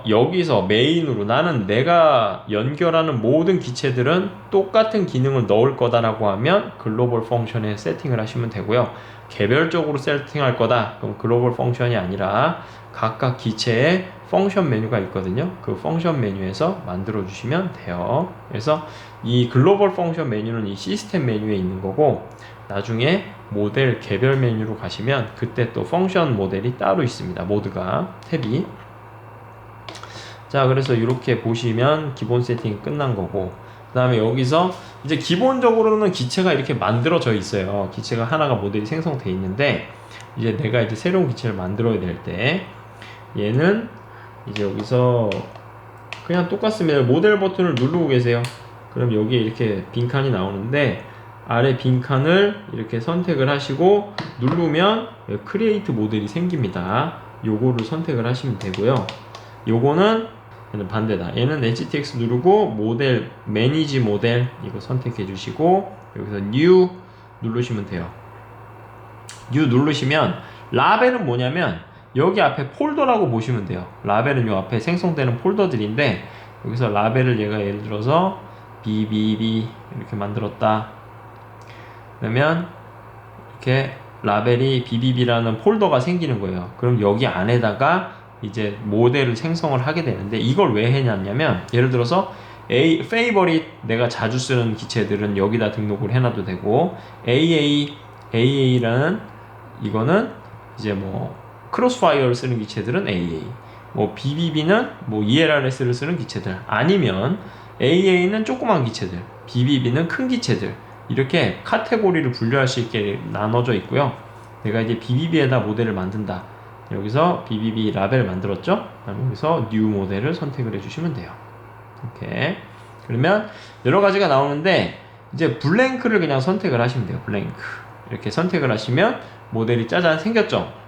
여기서 메인으로 나는 내가 연결하는 모든 기체들은 똑같은 기능을 넣을 거다라고 하면 글로벌 펑션에 세팅을 하시면 되고요. 개별적으로 세팅할 거다 그럼 글로벌 펑션이 아니라 각각 기체에 펑션 메뉴가 있거든요. 그 펑션 메뉴에서 만들어 주시면 돼요. 그래서 이 글로벌 펑션 메뉴는 이 시스템 메뉴에 있는 거고, 나중에 모델 개별 메뉴로 가시면 그때 또 펑션 모델이 따로 있습니다. 모드가 탭이. 자, 그래서 이렇게 보시면 기본 세팅이 끝난 거고, 그 다음에 여기서 이제 기본적으로는 기체가 이렇게 만들어져 있어요. 기체가 하나가 모델이 생성돼 있는데, 이제 내가 이제 새로운 기체를 만들어야 될 때 얘는 이제 여기서 그냥 똑같습니다. 모델 버튼을 누르고 계세요. 그럼 여기에 이렇게 빈칸이 나오는데 아래 빈칸을 이렇게 선택을 하시고 누르면 크리에이트 모델이 생깁니다. 요거를 선택을 하시면 되고요. 요거는 얘는 반대다. 얘는 HTX 누르고 모델 매니지 모델 이거 선택해 주시고 여기서 new 누르시면 돼요. new 누르시면 라벨은 뭐냐면 여기 앞에 폴더라고 보시면 돼요. 라벨은 요 앞에 생성되는 폴더들인데 여기서 라벨을 얘가 예를 들어서 BBB 이렇게 만들었다. 그러면 이렇게 라벨이 BBB라는 폴더가 생기는 거예요. 그럼 여기 안에다가 이제 모델을 생성을 하게 되는데 이걸 왜 해놨냐면 예를 들어서 favorite 내가 자주 쓰는 기체들은 여기다 등록을 해놔도 되고 AA라는 이거는 이제 뭐 크로스파이어를 쓰는 기체들은 AA, 뭐 BBB는 뭐 ELRS를 쓰는 기체들, 아니면 AA는 조그만 기체들, BBB는 큰 기체들, 이렇게 카테고리를 분류할 수 있게 나눠져 있고요. 내가 이제 BBB에다 모델을 만든다. 여기서 BBB 라벨 만들었죠? 여기서 New 모델을 선택을 해주시면 돼요. 이렇게. 그러면 여러 가지가 나오는데 이제 블랭크를 그냥 선택을 하시면 돼요. 블랭크. 이렇게 선택을 하시면 모델이 짜잔 생겼죠?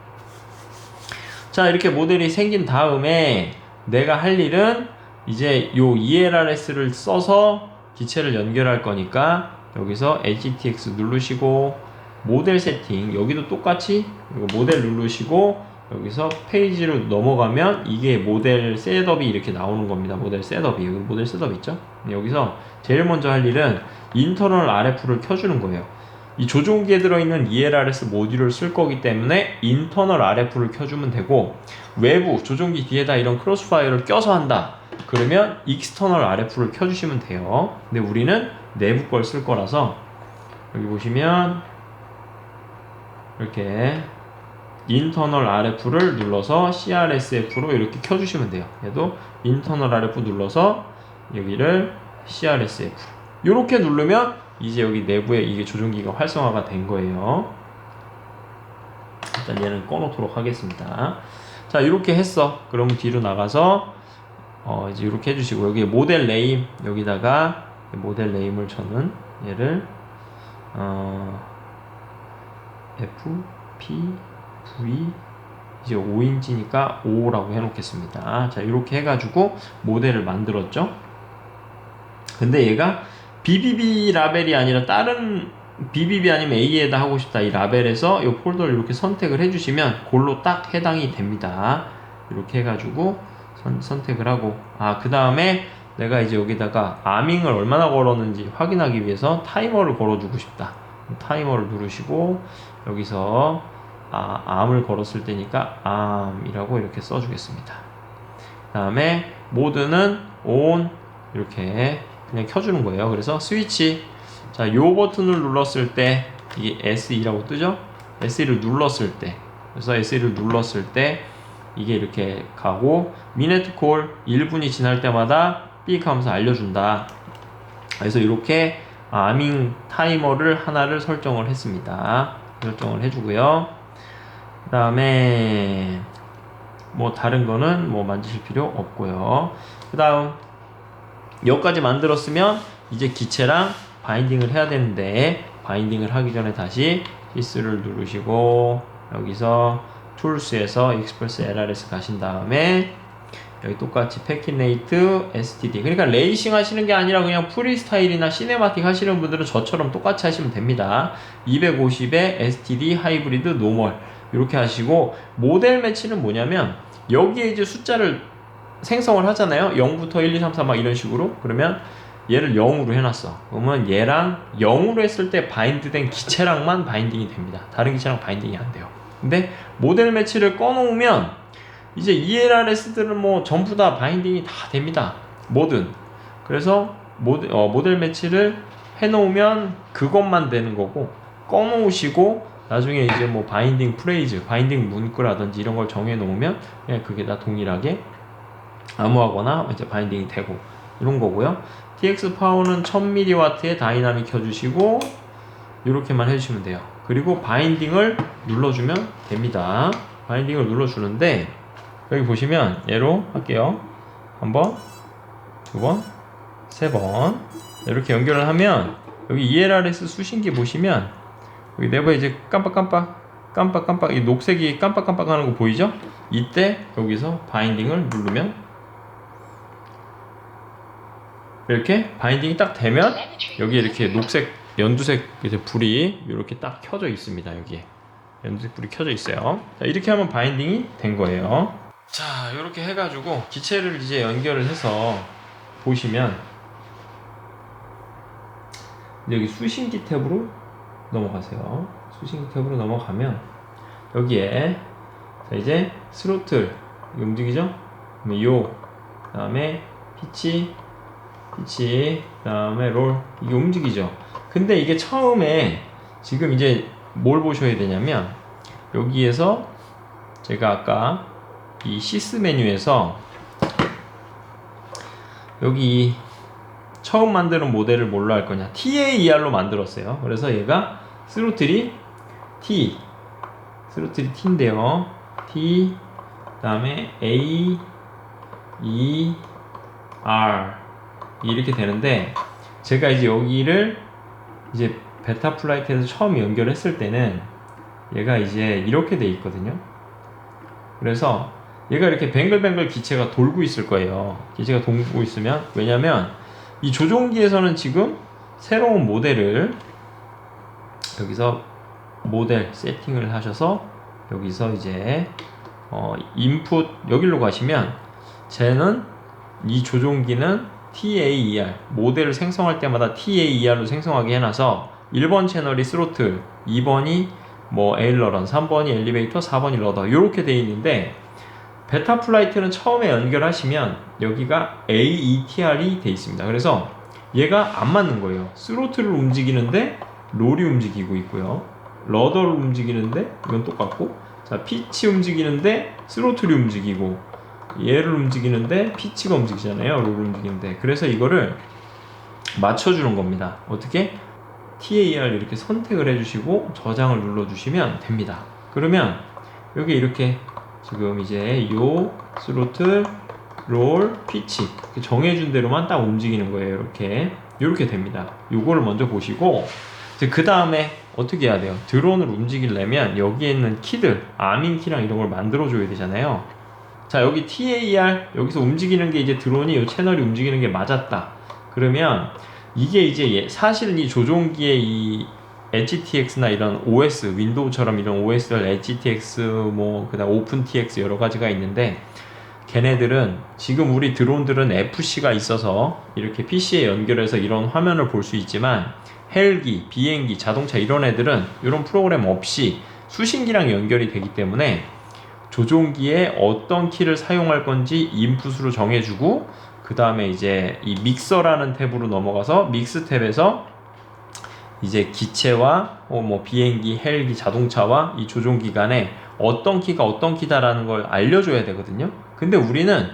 자, 이렇게 모델이 생긴 다음에 내가 할 일은 이제 요 ELRS를 써서 기체를 연결할 거니까 여기서 HTX 누르시고 모델 세팅 여기도 똑같이 모델 누르시고 여기서 페이지로 넘어가면 이게 모델 셋업이 이렇게 나오는 겁니다. 모델 셋업이 여기 모델 셋업 있죠? 여기서 제일 먼저 할 일은 인터널 RF를 켜주는 거예요. 이 조종기에 들어있는 ELRS 모듈을 쓸 거기 때문에 인터널 RF를 켜주면 되고, 외부 조종기 뒤에다 이런 크로스파이어를 껴서 한다 그러면 익스터널 RF를 켜주시면 돼요. 근데 우리는 내부 걸 쓸 거라서 여기 보시면 이렇게 인터널 RF를 눌러서 CRSF로 이렇게 켜주시면 돼요. 얘도 인터널 RF 눌러서 여기를 CRSF 이렇게 누르면 이제 여기 내부에 이게 조종기가 활성화가 된 거예요. 일단 얘는 꺼놓도록 하겠습니다. 자, 이렇게 했어. 그러면 뒤로 나가서 이제 이렇게 해주시고 여기 모델 네임 여기다가 모델 네임을 저는 얘를 F, P, V 이제 5인치니까 5라고 해놓겠습니다. 자, 이렇게 해가지고 모델을 만들었죠. 근데 얘가 BBB 라벨이 아니라 다른 BBB 아니면 A에다 하고 싶다 이 라벨에서 이 폴더를 이렇게 선택을 해주시면 그걸로 딱 해당이 됩니다. 이렇게 해가지고 선택을 하고, 그 다음에 내가 이제 여기다가 아밍을 얼마나 걸었는지 확인하기 위해서 타이머를 걸어주고 싶다. 타이머를 누르시고 여기서 암을 걸었을 때니까 암이라고 이렇게 써주겠습니다. 그 다음에 모드는 ON 이렇게 그냥 켜주는 거예요. 그래서 스위치, 자, 요 버튼을 눌렀을 때 이게 SE라고 뜨죠? SE를 눌렀을 때, 그래서 SE를 눌렀을 때 이게 이렇게 가고 미네트 콜 1분이 지날 때마다 삑 하면서 알려준다. 그래서 이렇게 아밍 타이머를 하나를 설정을 했습니다. 설정을 해주고요. 그 다음에 뭐 다른 거는 뭐 만지실 필요 없고요. 그 다음 여기까지 만들었으면 이제 기체랑 바인딩을 해야 되는데, 바인딩을 하기 전에 다시 시스를 누르시고 여기서 툴스에서 익스프레스 LRS 가신 다음에 여기 똑같이 패키네이트 STD, 그러니까 레이싱 하시는 게 아니라 그냥 프리스타일이나 시네마틱 하시는 분들은 저처럼 똑같이 하시면 됩니다. 250에 STD 하이브리드 노멀 이렇게 하시고, 모델 매치는 뭐냐면 여기에 이제 숫자를 생성을 하잖아요. 0부터 1, 2, 3, 4 막 이런 식으로. 그러면 얘를 0으로 해놨어. 그러면 얘랑 0으로 했을 때 바인드된 기체랑만 바인딩이 됩니다. 다른 기체랑 바인딩이 안 돼요. 근데 모델 매치를 꺼놓으면 이제 ELRS들은 뭐 전부 다 바인딩이 다 됩니다. 뭐든. 그래서 모델 매치를 해놓으면 그것만 되는 거고, 꺼놓으시고 나중에 이제 뭐 바인딩 프레이즈, 바인딩 문구라든지 이런 걸 정해놓으면 그냥 그게 다 동일하게 암호하거나 이제 바인딩이 되고 이런 거고요. TX 파워는 1000mW의 다이나믹 켜주시고 이렇게만 해주시면 돼요. 그리고 바인딩을 눌러주면 됩니다. 바인딩을 눌러주는데 여기 보시면 얘로 할게요. 한번, 두 번, 세 번 이렇게 연결을 하면 여기 ELRS 수신기 보시면 여기 네버 이제 깜빡깜빡 이 녹색이 깜빡깜빡 하는 거 보이죠? 이때 여기서 바인딩을 누르면 이렇게 바인딩이 딱 되면 여기 이렇게 녹색 연두색 이제 불이 이렇게 딱 켜져 있습니다. 여기에 연두색 불이 켜져 있어요. 자, 이렇게 하면 바인딩이 된 거예요. 자, 이렇게 해가지고 기체를 이제 연결을 해서 보시면 여기 수신기 탭으로 넘어가세요. 수신기 탭으로 넘어가면 여기에 자, 이제 스로틀 움직이죠? 요 다음에 피치, 그 다음에 롤 이게 움직이죠. 근데 이게 처음에 지금 이제 뭘 보셔야 되냐면 여기에서 제가 아까 이 시스 메뉴에서 여기 처음 만드는 모델을 뭘로 할 거냐, TAER로 만들었어요. 그래서 얘가 스로틀이 T인데요. T 그 다음에 A E R 이렇게 되는데, 제가 이제 여기를 이제 베타 플라이트에서 처음 연결했을 때는 얘가 이제 이렇게 돼 있거든요. 그래서 얘가 이렇게 뱅글뱅글 기체가 돌고 있을 거예요. 기체가 돌고 있으면, 왜냐면 이 조종기에서는 지금 새로운 모델을 여기서 모델 세팅을 하셔서 여기서 이제 인풋 여기로 가시면 쟤는 이 조종기는 TAER 모델을 생성할 때마다 TAER로 생성하게 해놔서 1번 채널이 스로틀, 2번이 뭐 에일러런, 3번이 엘리베이터, 4번이 러더 이렇게 돼 있는데, 베타 플라이트는 처음에 연결하시면 여기가 AETR이 돼 있습니다. 그래서 얘가 안 맞는 거예요. 스로틀을 움직이는데 롤이 움직이고 있고요. 러더를 움직이는데 이건 똑같고, 자, 피치 움직이는데 스로틀이 움직이고, 얘를 움직이는데 피치가 움직이잖아요. 롤을 움직이는데. 그래서 이거를 맞춰주는 겁니다. 어떻게? TAR 이렇게 선택을 해주시고 저장을 눌러주시면 됩니다. 그러면 여기 이렇게 지금 이제 요 스로틀, 롤, 피치 이렇게 정해준 대로만 딱 움직이는 거예요. 이렇게 됩니다. 요거를 먼저 보시고 그 다음에 어떻게 해야 돼요? 드론을 움직이려면 여기에 있는 키들, 아밍 키랑 이런 걸 만들어 줘야 되잖아요. 자, 여기 TAR, 여기서 움직이는 게 이제 드론이 이 채널이 움직이는 게 맞았다. 그러면 이게 이제 사실은 이 조종기의 이 HTX나 이런 OS, 윈도우처럼 이런 OS를 HTX, 뭐 그다음 OpenTX 여러 가지가 있는데, 걔네들은 지금 우리 드론들은 FC가 있어서 이렇게 PC에 연결해서 이런 화면을 볼 수 있지만, 헬기, 비행기, 자동차 이런 애들은 이런 프로그램 없이 수신기랑 연결이 되기 때문에 조종기에 어떤 키를 사용할 건지 인풋으로 정해주고, 그 다음에 이제 이 믹서라는 탭으로 넘어가서 믹스 탭에서 이제 기체와 뭐 비행기, 헬기, 자동차와 이 조종기 간에 어떤 키가 어떤 키다라는 걸 알려줘야 되거든요. 근데 우리는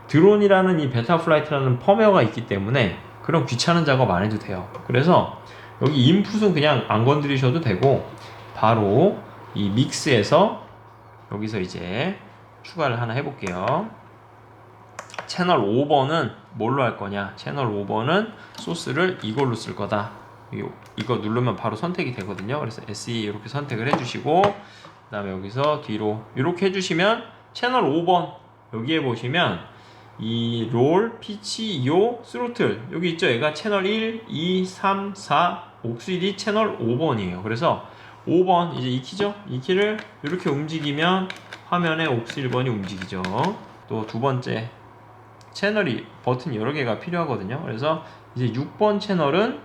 드론이라는 이 베타 플라이트라는 펌웨어가 있기 때문에 그런 귀찮은 작업 안 해도 돼요. 그래서 여기 인풋은 그냥 안 건드리셔도 되고, 바로 이 믹스에서 여기서 이제 추가를 하나 해볼게요. 채널 5번은 뭘로 할 거냐? 채널 5번은 소스를 이걸로 쓸 거다. 이거 누르면 바로 선택이 되거든요. 그래서 SE 이렇게 선택을 해주시고, 그 다음에 여기서 뒤로 이렇게 해주시면 채널 5번 여기에 보시면 이 롤, 피치, 요, 스로틀 여기 있죠. 얘가 채널 1, 2, 3, 4 옥시디 채널 5번이에요. 그래서 5번 이제 이 키죠. 이 키를 이렇게 움직이면 화면에 옥시 1번이 움직이죠. 또 두 번째 채널이 버튼 여러 개가 필요하거든요. 그래서 이제 6번 채널은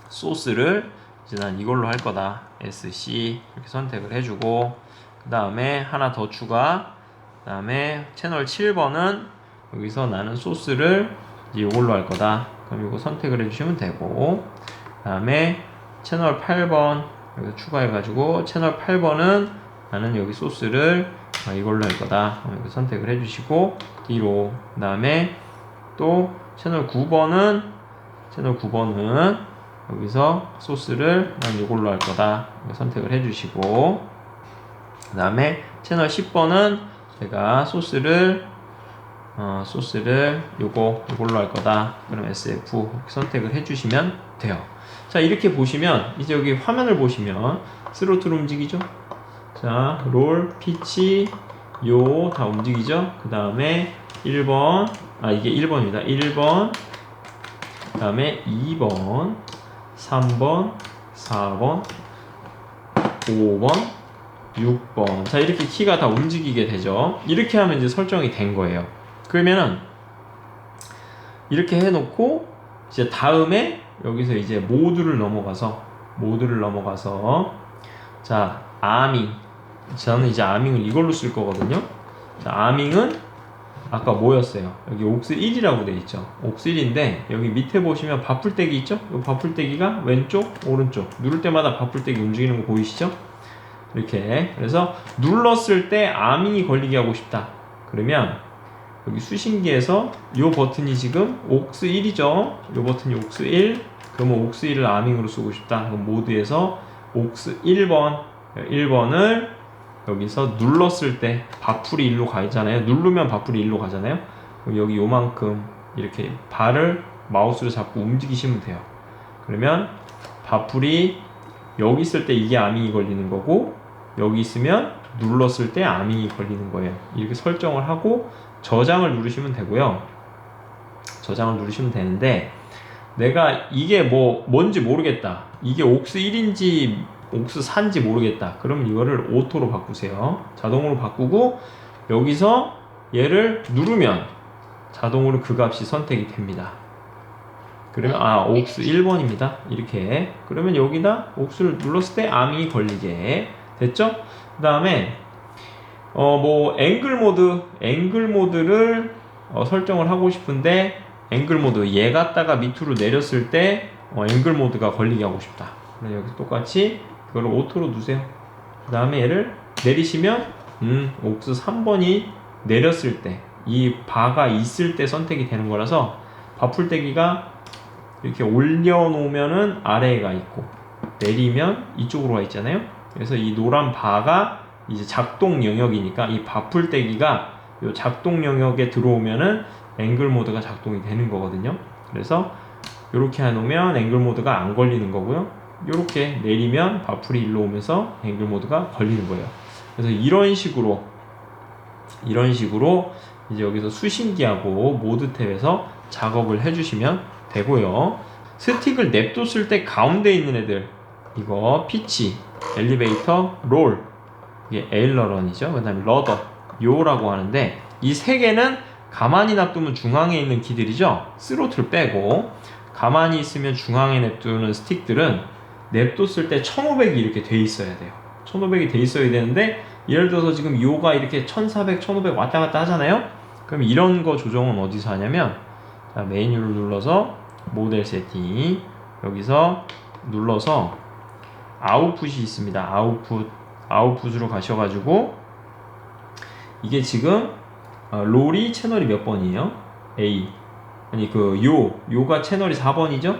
소스를 이제 난 이걸로 할 거다. SC 이렇게 선택을 해주고, 그 다음에 하나 더 추가. 그 다음에 채널 7번은 여기서 나는 소스를 이제 이걸로 할 거다. 그럼 이거 선택을 해주시면 되고, 그 다음에 채널 8번 여기서 추가해가지고 채널 8번은 나는 여기 소스를 이걸로 할 거다. 그럼 이거 선택을 해주시고 뒤로, 그 다음에 또 채널 9번은 여기서 소스를 난 이걸로 할 거다. 이거 선택을 해주시고, 그 다음에 채널 10번은 제가 소스를 이걸로 할 거다. 그럼 SF 선택을 해주시면 돼요. 자, 이렇게 보시면 이제 여기 화면을 보시면 스로틀 움직이죠. 자, 롤, 피치, 요 다 움직이죠. 그 다음에 1번, 이게 1번입니다. 1번, 그 다음에 2번, 3번, 4번, 5번, 6번. 자, 이렇게 키가 다 움직이게 되죠. 이렇게 하면 이제 설정이 된 거예요. 그러면은 이렇게 해놓고 이제 다음에 여기서 이제 모드를 넘어가서 자, 아밍. 저는 이제 아밍을 이걸로 쓸 거거든요. 자, 아밍은 아까 뭐였어요? 여기 옥스 1이라고 돼 있죠. 옥스 1인데 여기 밑에 보시면 바풀떼기 있죠? 이 바풀떼기가 왼쪽, 오른쪽 누를 때마다 바풀떼기 움직이는 거 보이시죠? 이렇게. 그래서 눌렀을 때 아밍이 걸리게 하고 싶다. 그러면 여기 수신기에서 이 버튼이 지금 옥스 1이죠. 이 버튼이 옥스 1. 그러면 옥스 1을 아밍으로 쓰고 싶다. 그럼 모드에서 옥스 1번을 여기서 눌렀을 때 바풀이 1로 가잖아요. 누르면 바풀이 1로 가잖아요. 그럼 여기 요만큼 이렇게 발을 마우스를 잡고 움직이시면 돼요. 그러면 바풀이 여기 있을 때 이게 아밍이 걸리는 거고, 여기 있으면 눌렀을 때 아밍이 걸리는 거예요. 이렇게 설정을 하고 저장을 누르시면 되고요. 저장을 누르시면 되는데, 내가 이게 뭔지 모르겠다. 이게 옥스 1인지 옥스 4인지 모르겠다. 그럼 이거를 오토로 바꾸세요. 자동으로 바꾸고 여기서 얘를 누르면 자동으로 그 값이 선택이 됩니다. 그러면 옥스 1번입니다. 이렇게. 그러면 여기다 옥스를 눌렀을 때 아밍이 걸리게 됐죠? 그 다음에 앵글 모드를 설정을 하고 싶은데, 앵글 모드 얘 갖다가 밑으로 내렸을 때 앵글 모드가 걸리게 하고 싶다. 그럼 여기 똑같이 그거를 오토로 두세요. 그 다음에 얘를 내리시면 옥스 3번이 내렸을 때, 이 바가 있을 때 선택이 되는 거라서, 바풀떼기가 이렇게 올려놓으면은 아래에가 있고 내리면 이쪽으로 가 있잖아요. 그래서 이 노란 바가 이제 작동 영역이니까 이 바풀떼기가 이 작동 영역에 들어오면은 앵글 모드가 작동이 되는 거거든요. 그래서 이렇게 해놓으면 앵글 모드가 안 걸리는 거고요. 이렇게 내리면 바풀이 일로 오면서 앵글 모드가 걸리는 거예요. 그래서 이런 식으로 이제 여기서 수신기하고 모드 탭에서 작업을 해주시면 되고요. 스틱을 냅뒀을 때 가운데 있는 애들, 이거 피치, 엘리베이터, 롤, 이게 에일러런이죠. 그 다음에 러더, 요라고 하는데 이 세 개는 가만히 놔두면 중앙에 있는 키들이죠. 스로틀 빼고 가만히 있으면 중앙에 냅두는 스틱들은 냅뒀을 때 1500이 이렇게 돼 있어야 돼요. 1500이 돼 있어야 되는데 예를 들어서 지금 요가 이렇게 1400, 1500 왔다 갔다 하잖아요. 그럼 이런 거 조정은 어디서 하냐면, 자, 메뉴를 눌러서 모델 세팅, 여기서 눌러서 아웃풋이 있습니다. 아웃풋으로 가셔가지고 이게 지금 롤이 채널이 몇 번이에요? A. 아니 요가 채널이 4번이죠?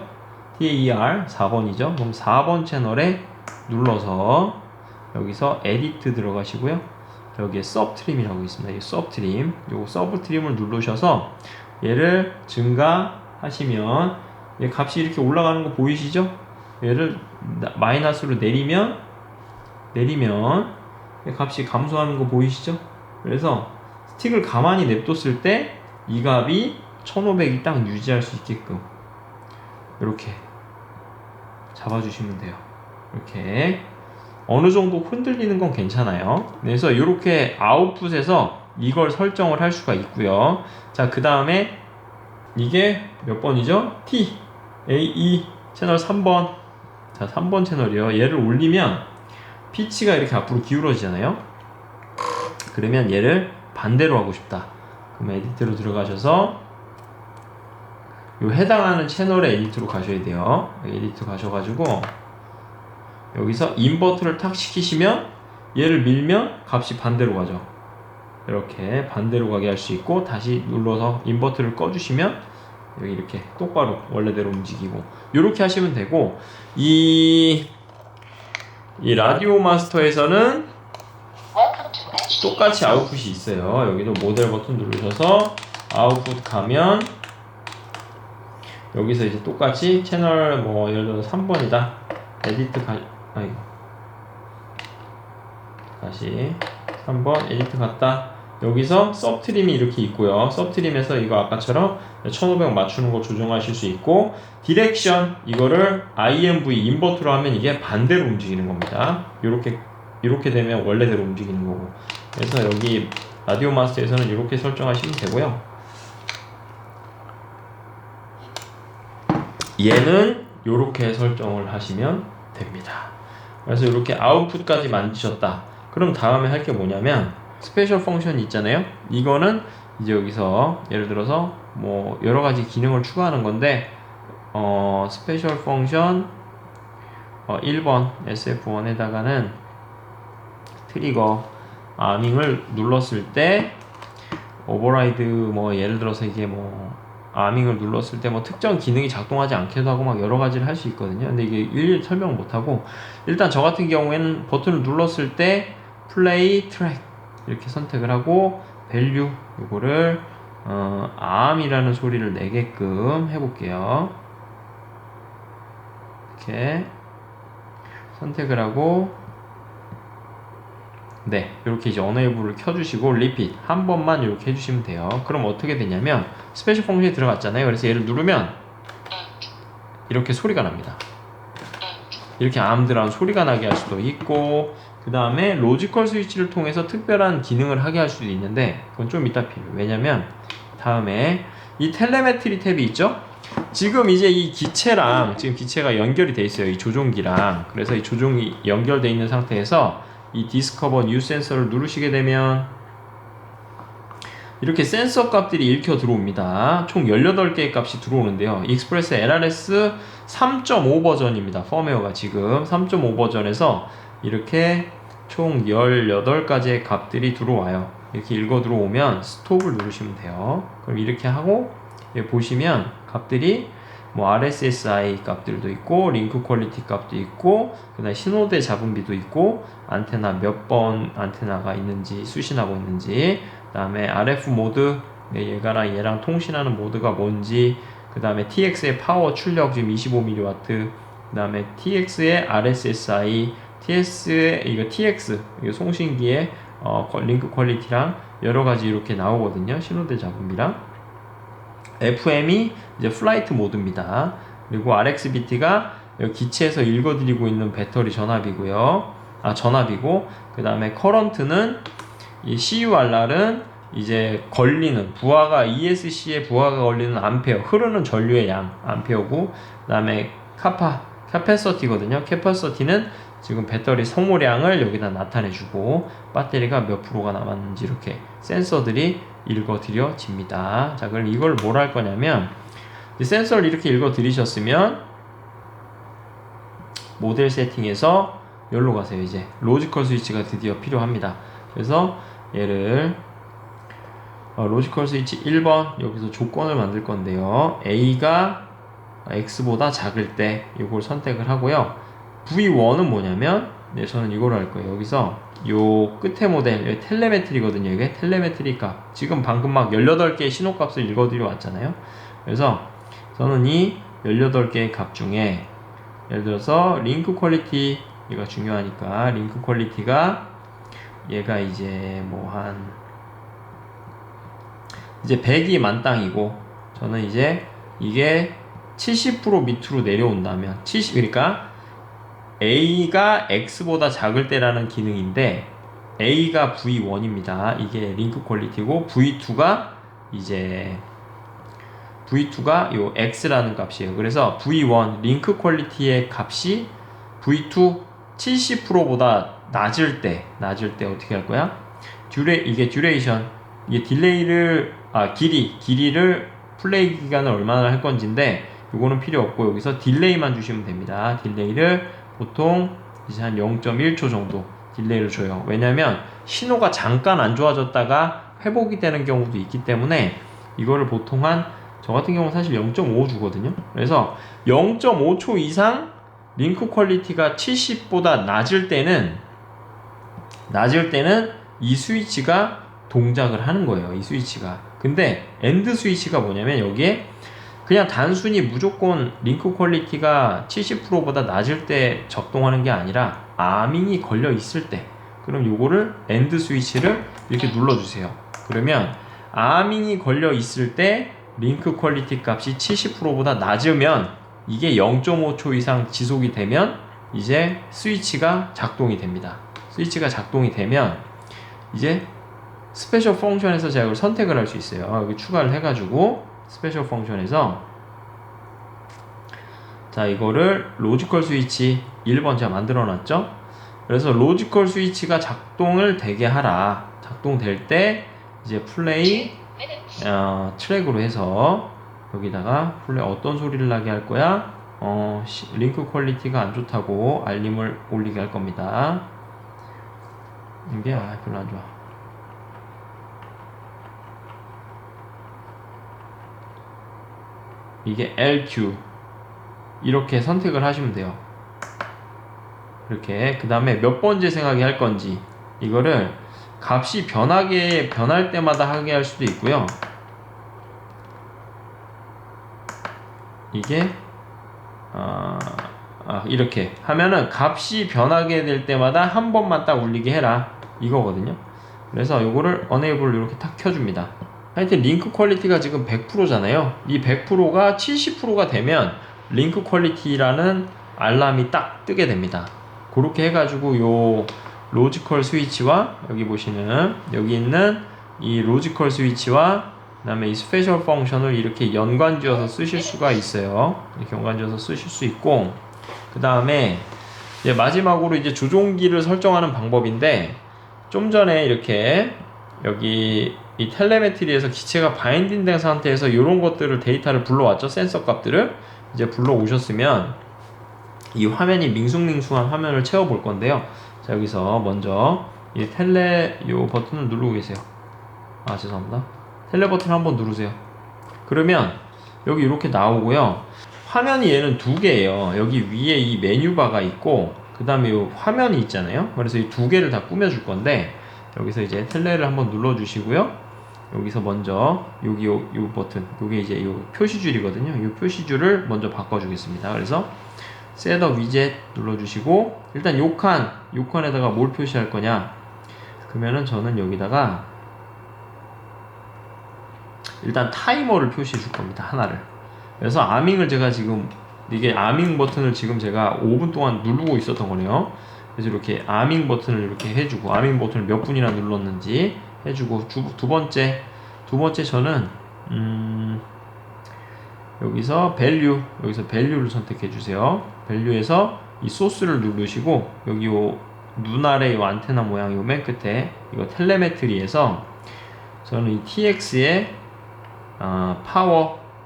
TAR 4번이죠? 그럼 4번 채널에 눌러서 여기서 에디트 들어가시고요. 여기에 서브트림이라고 있습니다. 이 서브트림, 요 서브트림을 누르셔서 얘를 증가하시면 얘 값이 이렇게 올라가는 거 보이시죠? 얘를 마이너스로 내리면 얘 값이 감소하는 거 보이시죠? 그래서 스틱을 가만히 냅뒀을 때 이 값이 1500이 딱 유지할 수 있게끔 이렇게 잡아주시면 돼요. 이렇게 어느 정도 흔들리는 건 괜찮아요. 그래서 이렇게 아웃풋에서 이걸 설정을 할 수가 있고요. 자, 그 다음에 이게 몇 번이죠? T, A, E 채널 3번. 자, 3번 채널이요. 얘를 올리면 피치가 이렇게 앞으로 기울어지잖아요. 그러면 얘를 반대로 하고 싶다. 그럼 에디트로 들어가셔서 요 해당하는 채널의 에디트로 가셔야 돼요. 에디트 가셔가지고 여기서 인버터를 탁 시키시면 얘를 밀면 값이 반대로 가죠. 이렇게 반대로 가게 할 수 있고, 다시 눌러서 인버터를 꺼주시면 여기 이렇게 똑바로 원래대로 움직이고, 이렇게 하시면 되고, 이 라디오 마스터에서는 똑같이 아웃풋이 있어요. 여기도 모델 버튼 누르셔서 아웃풋 가면 여기서 이제 똑같이 채널 뭐 예를 들어 3번이다. 에디트 다시 3번 에디트 갔다. 여기서 서브트림이 이렇게 있고요. 서브트림에서 이거 아까처럼 1500 맞추는 거 조정하실 수 있고, 디렉션 이거를 IMV 인버터로 하면 이게 반대로 움직이는 겁니다. 이렇게 되면 원래대로 움직이는 거고. 그래서 여기 라디오 마스터에서는 이렇게 설정하시면 되고요. 얘는 이렇게 설정을 하시면 됩니다. 그래서 이렇게 아웃풋까지 만드셨다. 그럼 다음에 할 게 뭐냐면 스페셜 펑션이 있잖아요. 이거는 이제 여기서 예를 들어서 뭐 여러 가지 기능을 추가하는 건데, 스페셜 펑션 1번 SF1에다가는 트리거 아밍을 눌렀을 때 오버라이드 뭐 예를 들어서 이게 뭐 아밍을 눌렀을 때 뭐 특정 기능이 작동하지 않게도 하고 막 여러 가지를 할 수 있거든요. 근데 이게 일일이 설명 못 하고, 일단 저 같은 경우에는 버튼을 눌렀을 때 플레이 트랙 이렇게 선택을 하고 밸류 요거를 암이라는 소리를 내게끔 해볼게요. 이렇게 선택을 하고, 네, 이렇게 이제 어네이블을 켜주시고 리핏 한 번만 이렇게 해주시면 돼요. 그럼 어떻게 되냐면 스페셜 펑션이 들어갔잖아요. 그래서 얘를 누르면 이렇게 소리가 납니다. 이렇게 암드라운 소리가 나게 할 수도 있고, 그 다음에 로지컬 스위치를 통해서 특별한 기능을 하게 할 수도 있는데 그건 좀 이따 필요해요. 왜냐면 다음에 이 텔레메트리 탭이 있죠? 지금 이제 이 기체랑 지금 기체가 연결이 돼 있어요. 이 조종기랑. 그래서 이 조종이 연결돼 있는 상태에서 이 디스커버 뉴 센서를 누르시게 되면 이렇게 센서 값들이 읽혀 들어옵니다. 총 18개의 값이 들어오는데요. 익스프레스 LRS 3.5 버전입니다. 펌웨어가 지금 3.5 버전에서 이렇게 총 18가지의 값들이 들어와요. 이렇게 읽어 들어오면 스톱을 누르시면 돼요. 그럼 이렇게 하고 여기 보시면 값들이 뭐 RSSI 값들도 있고 링크 퀄리티 값도 있고, 그다음에 신호대 잡음비도 있고, 안테나 몇 번 안테나가 있는지 수신하고 있는지, 그다음에 RF 모드 얘랑 통신하는 모드가 뭔지, 그다음에 TX의 파워 출력 지금 25mW, 그 다음에 TX의 RSSI, TS의 이거 TX, 이거 송신기의 링크 퀄리티랑 여러 가지 이렇게 나오거든요. 신호대 잡음이랑. FM이 이제 플라이트 모드입니다. 그리고 RxBT가 기체에서 읽어드리고 있는 배터리 전압이고요. 전압이고, 그 다음에 커런트는 이 CURR은 이제 걸리는 부하가 ESC에 부하가 걸리는 암페어, 흐르는 전류의 양 암페어고, 그 다음에 캐패서티거든요. 캐패서티는 지금 배터리 소모량을 여기다 나타내주고 배터리가 몇 프로가 남았는지 이렇게 센서들이 읽어드려집니다. 자, 그럼 이걸 뭘 할 거냐면, 이 센서를 이렇게 읽어드리셨으면 모델 세팅에서 여기로 가세요. 이제 로지컬 스위치가 드디어 필요합니다. 그래서 얘를 로지컬 스위치 1번 여기서 조건을 만들 건데요. A가 X보다 작을 때 이걸 선택을 하고요. V1은 뭐냐면 저는 이걸 할 거예요. 여기서 요 끝에 모델, 여기 텔레메트리거든요. 이게 텔레메트리 값. 지금 방금 막 18개의 신호값을 읽어드려 왔잖아요. 그래서 저는 이 18개의 값 중에 예를 들어서 링크 퀄리티, 얘가 중요하니까 링크 퀄리티가 얘가 이제 이제 100이 만땅이고, 저는 이제 이게 70% 밑으로 내려온다면 그러니까 A가 X보다 작을 때라는 기능인데 A가 V1입니다. 이게 링크 퀄리티고 V2가 요 X라는 값이에요. 그래서 V1 링크 퀄리티의 값이 V2 70%보다 낮을 때 어떻게 할 거야? 이게 듀레이션, 이게 딜레이를 길이를 플레이 기간을 얼마나 할 건지인데 요거는 필요 없고 여기서 딜레이만 주시면 됩니다. 딜레이를 보통 이제 한 0.1초 정도 딜레이를 줘요. 왜냐면 신호가 잠깐 안 좋아졌다가 회복이 되는 경우도 있기 때문에 이거를 보통 저 같은 경우는 사실 0.5 주거든요. 그래서 0.5초 이상 링크 퀄리티가 70보다 낮을 때는 이 스위치가 동작을 하는 거예요. 이 스위치가. 근데 엔드 스위치가 뭐냐면 여기에 그냥 단순히 무조건 링크 퀄리티가 70%보다 낮을 때 작동하는 게 아니라 아밍이 걸려 있을 때, 그럼 요거를 엔드 스위치를 이렇게 눌러주세요. 그러면 아밍이 걸려 있을 때 링크 퀄리티 값이 70%보다 낮으면 이게 0.5초 이상 지속이 되면 이제 스위치가 작동이 됩니다. 스위치가 작동이 되면 이제 스페셜 펑션에서 제가 이걸 선택을 할 수 있어요. 여기 추가를 해가지고 스페셜 펑션에서 자, 이거를 로지컬 스위치 1번 제가 만들어 놨죠. 그래서 로지컬 스위치가 작동을 되게 하라. 작동될 때 이제 플레이 트랙으로 해서 여기다가 플레이 어떤 소리를 나게 할 거야? 링크 퀄리티가 안 좋다고 알림을 올리게 할 겁니다. 이게 별로 안 좋아. 이게 LQ 이렇게 선택을 하시면 돼요. 이렇게 그 다음에 몇 번 재생하게 할 건지 이거를 값이 변할 때마다 하게 할 수도 있고요. 이게 이렇게 하면은 값이 변하게 될 때마다 한 번만 딱 울리게 해라 이거거든요. 그래서 요거를 enable 이렇게 탁 켜줍니다. 하여튼 링크 퀄리티가 지금 100%잖아요. 이 100%가 70%가 되면 링크 퀄리티라는 알람이 딱 뜨게 됩니다. 그렇게 해가지고 요 로지컬 스위치와 여기 보시는 여기 있는 이 로지컬 스위치와 그 다음에 이 스페셜 펑션을 이렇게 연관지어서 쓰실 수가 있어요. 이렇게 연관지어서 쓰실 수 있고, 그 다음에 이제 마지막으로 이제 조종기를 설정하는 방법인데, 좀 전에 이렇게 여기 이 텔레메트리에서 기체가 바인딩 된 상태에서 이런 것들을 데이터를 불러왔죠. 센서 값들을 이제 불러오셨으면 이 화면이 밍숭밍숭한 화면을 채워볼 건데요. 자, 여기서 먼저 이 요 버튼을 누르고 계세요. 죄송합니다. 텔레 버튼 한번 누르세요. 그러면 여기 이렇게 나오고요. 화면이 얘는 두 개예요. 여기 위에 이 메뉴바가 있고 그 다음에 이 화면이 있잖아요. 그래서 이 두 개를 다 꾸며줄 건데 여기서 이제 텔레를 한번 눌러주시고요. 여기서 먼저 여기 요 버튼, 요게 이제 요 표시줄이거든요. 이 표시줄을 먼저 바꿔주겠습니다. 그래서 셋업 위젯 눌러주시고, 일단 요 칸에다가 뭘 표시할 거냐, 그러면은 저는 여기다가 일단 타이머를 표시해 줄 겁니다. 하나를. 그래서 아밍을 제가 지금, 이게 아밍 버튼을 지금 제가 5분 동안 누르고 있었던 거네요. 그래서 이렇게 아밍 버튼을 이렇게 해주고, 아밍 버튼을 몇 분이나 눌렀는지 해주고, 두 번째 저는 여기서 밸류를 선택해 주세요. 밸류에서 이 소스를 누르시고, 여기 요 눈 아래 요 안테나 모양 요 맨 끝에 이거 텔레메트리에서 저는 이 TX의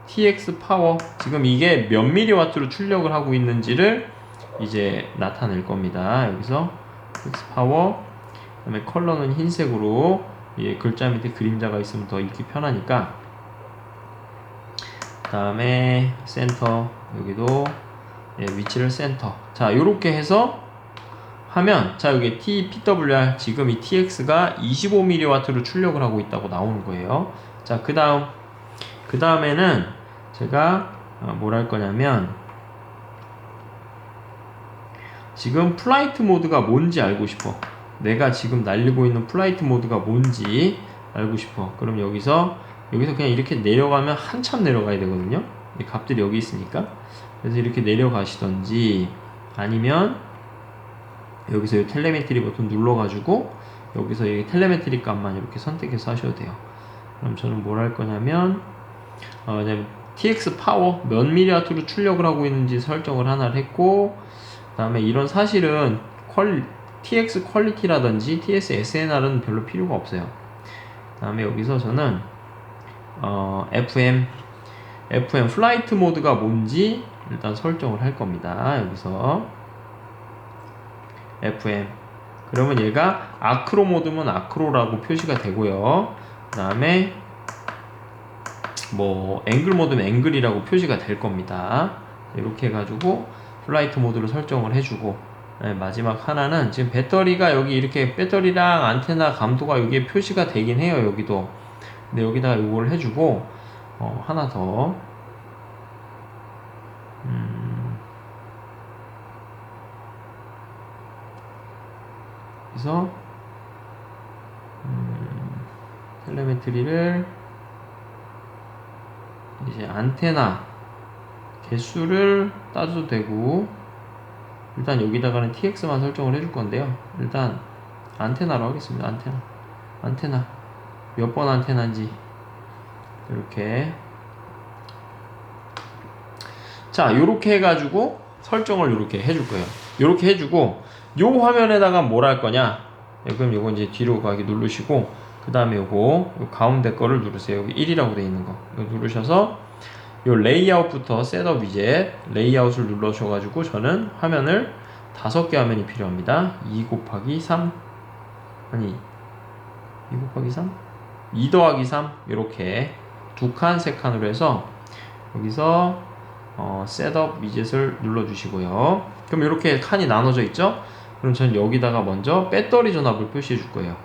TX 파워, 지금 이게 몇 밀리와트로 출력을 하고 있는지를 이제 나타낼 겁니다. 여기서 TX 파워, 그 다음에 컬러는 흰색으로, 예, 글자 밑에 그림자가 있으면 더 읽기 편하니까. 그 다음에 센터, 여기도, 예, 위치를 센터. 자, 요렇게 해서 하면, 자, 여기 PWR, 지금 이 TX가 25mW로 출력을 하고 있다고 나오는 거예요. 자, 그 다음에는 제가 뭘 할 거냐면, 지금 플라이트 모드가 뭔지 알고 싶어. 내가 지금 날리고 있는 플라이트 모드가 뭔지 알고 싶어. 그럼 여기서 그냥 이렇게 내려가면 한참 내려가야 되거든요. 이 값들이 여기 있으니까. 그래서 이렇게 내려가시던지, 아니면 여기서 이 텔레메트리 버튼 눌러가지고 여기서 이 텔레메트리 값만 이렇게 선택해서 하셔도 돼요. 그럼 저는 뭘 할 거냐면, 그냥 TX 파워 몇 밀리와트로 출력을 하고 있는지 설정을 하나를 했고, 그 다음에 이런 사실은 TX 퀄리티라든지 TS SNR은 별로 필요가 없어요. 그 다음에 여기서 저는 FM 플라이트 모드가 뭔지 일단 설정을 할 겁니다. 여기서 FM, 그러면 얘가 아크로 모드면 아크로라고 표시가 되고요. 그 다음에 뭐 앵글 모드면 앵글이라고 표시가 될 겁니다. 이렇게 해가지고 플라이트 모드를 설정을 해주고, 네, 마지막 하나는 지금 배터리가 여기 이렇게 배터리랑 안테나 감도가 여기에 표시가 되긴 해요. 여기도. 근데 여기다가 이걸 해주고, 하나 더, 그래서 텔레메트리를 이제 안테나 개수를 따져도 되고, 일단 여기다가는 TX만 설정을 해줄 건데요. 일단 안테나로 하겠습니다. 안테나 몇 번 안테나인지 이렇게. 자, 요렇게 해가지고 설정을 요렇게 해줄 거예요. 요렇게 해주고, 요 화면에다가 뭘 할 거냐, 그럼 요거 이제 뒤로 가기 누르시고, 그 다음에 요거 요 가운데 거를 누르세요. 여기 1이라고 되어 있는 거 이거 누르셔서 요 레이아웃부터 셋업 위젯 레이아웃을 눌러주셔가지고, 저는 화면을 5개 화면이 필요합니다. 2 곱하기 3 아니 2 곱하기 3? 2 더하기 3 이렇게 2칸, 3칸으로 해서 여기서 셋업 위젯을 눌러주시고요. 그럼 이렇게 칸이 나눠져 있죠? 그럼 저는 여기다가 먼저 배터리 전압을 표시해 줄 거예요.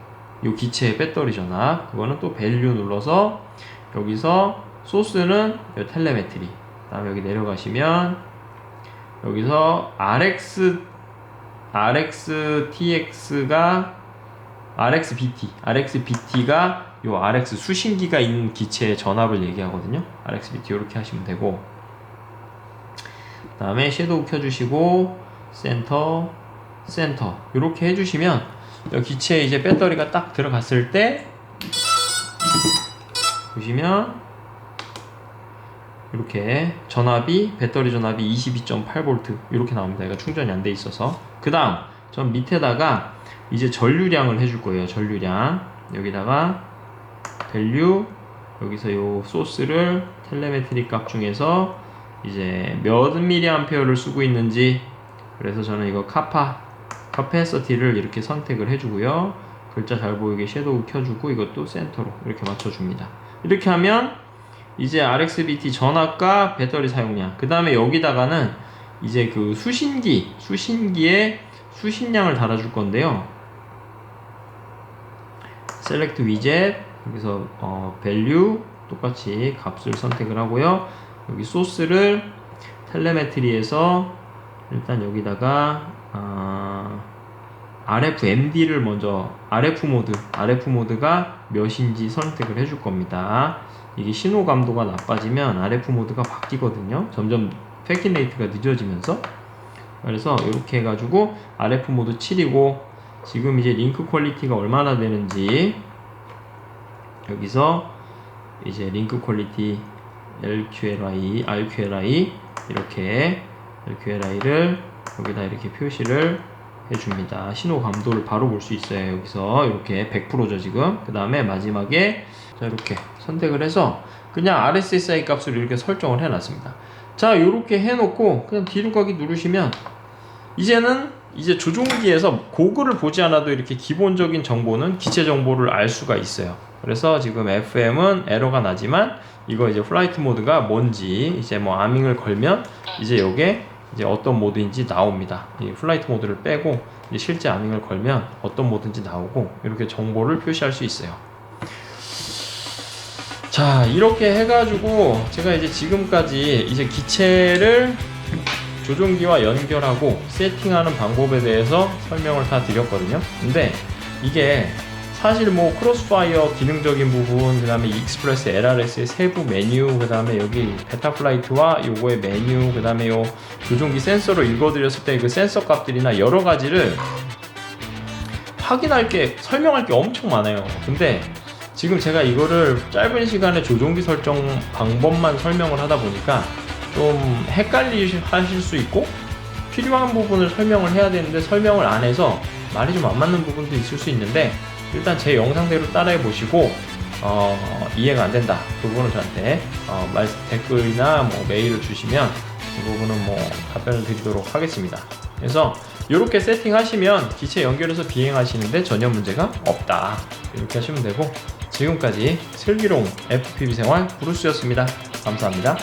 이 기체의 배터리 전압, 그거는 또 밸류 눌러서 여기서 소스는 텔레메트리, 그 다음에 여기 내려가시면 여기서 RxBT가 요 RX 수신기가 있는 기체의 전압을 얘기하거든요. RxBT 이렇게 하시면 되고, 그 다음에 섀도우 켜주시고 센터 이렇게 해주시면 이 기체에 이제 배터리가 딱 들어갔을 때 보시면 이렇게 배터리 전압이 22.8V 이렇게 나옵니다. 이거 충전이 안 돼 있어서. 그 다음 전 밑에다가 이제 전류량을 해줄 거예요. 전류량 여기다가 밸류, 여기서 요 소스를 텔레메트리 값 중에서 이제 몇 mAh를 쓰고 있는지, 그래서 저는 이거 카패시티를 이렇게 선택을 해주고요. 글자 잘 보이게 섀도우 켜주고, 이것도 센터로 이렇게 맞춰줍니다. 이렇게 하면 이제 RxBT 전압과 배터리 사용량, 그 다음에 여기다가는 이제 그 수신기에 수신량을 달아줄 건데요. 셀렉트 위젯, 여기서 밸류 똑같이 값을 선택을 하고요. 여기 소스를 텔레메트리에서 일단 여기다가 RFMD를 먼저 RF 모드가 몇인지 선택을 해줄 겁니다. 이게 신호 감도가 나빠지면 RF 모드가 바뀌거든요. 점점 패킷 레이트가 늦어지면서. 그래서 이렇게 해가지고 RF 모드 7이고 지금 이제 링크 퀄리티가 얼마나 되는지 여기서 이제 링크 퀄리티 LQLI, RQLI 이렇게 LQLI를 여기다 이렇게 표시를 해줍니다. 신호 감도를 바로 볼 수 있어요. 여기서 이렇게 100%죠 지금. 그 다음에 마지막에 자 이렇게 선택을 해서 그냥 RSSI 값을 이렇게 설정을 해놨습니다. 자 이렇게 해놓고 그냥 뒤로 가기 누르시면 이제는 이제 조종기에서 고글을 보지 않아도 이렇게 기본적인 정보는 기체 정보를 알 수가 있어요. 그래서 지금 FM은 에러가 나지만 이거 이제 플라이트 모드가 뭔지 이제 뭐 아밍을 걸면 이제 요게 이제 어떤 모드인지 나옵니다. 이 플라이트 모드를 빼고 이제 실제 아밍을 걸면 어떤 모드인지 나오고 이렇게 정보를 표시할 수 있어요. 자 이렇게 해가지고 제가 이제 지금까지 이제 기체를 조종기와 연결하고 세팅하는 방법에 대해서 설명을 다 드렸거든요. 근데 이게 사실 뭐 크로스파이어 기능적인 부분, 그 다음에 익스프레스 LRS의 세부 메뉴, 그 다음에 여기 베타플라이트와 요거의 메뉴, 그 다음에 요 조종기 센서로 읽어드렸을 때 그 센서 값들이나 여러 가지를 확인할 게, 설명할 게 엄청 많아요. 근데 지금 제가 이거를 짧은 시간에 조종기 설정 방법만 설명을 하다 보니까 좀 헷갈리실 수 있고 필요한 부분을 설명을 해야 되는데 설명을 안 해서 말이 좀 안 맞는 부분도 있을 수 있는데 일단 제 영상대로 따라해 보시고 이해가 안 된다 그 부분은 저한테 댓글이나 뭐 메일을 주시면 그 부분은 뭐 답변을 드리도록 하겠습니다. 그래서 이렇게 세팅하시면 기체 연결해서 비행하시는데 전혀 문제가 없다 이렇게 하시면 되고 지금까지 슬기로운 FPV 생활 브루스였습니다. 감사합니다.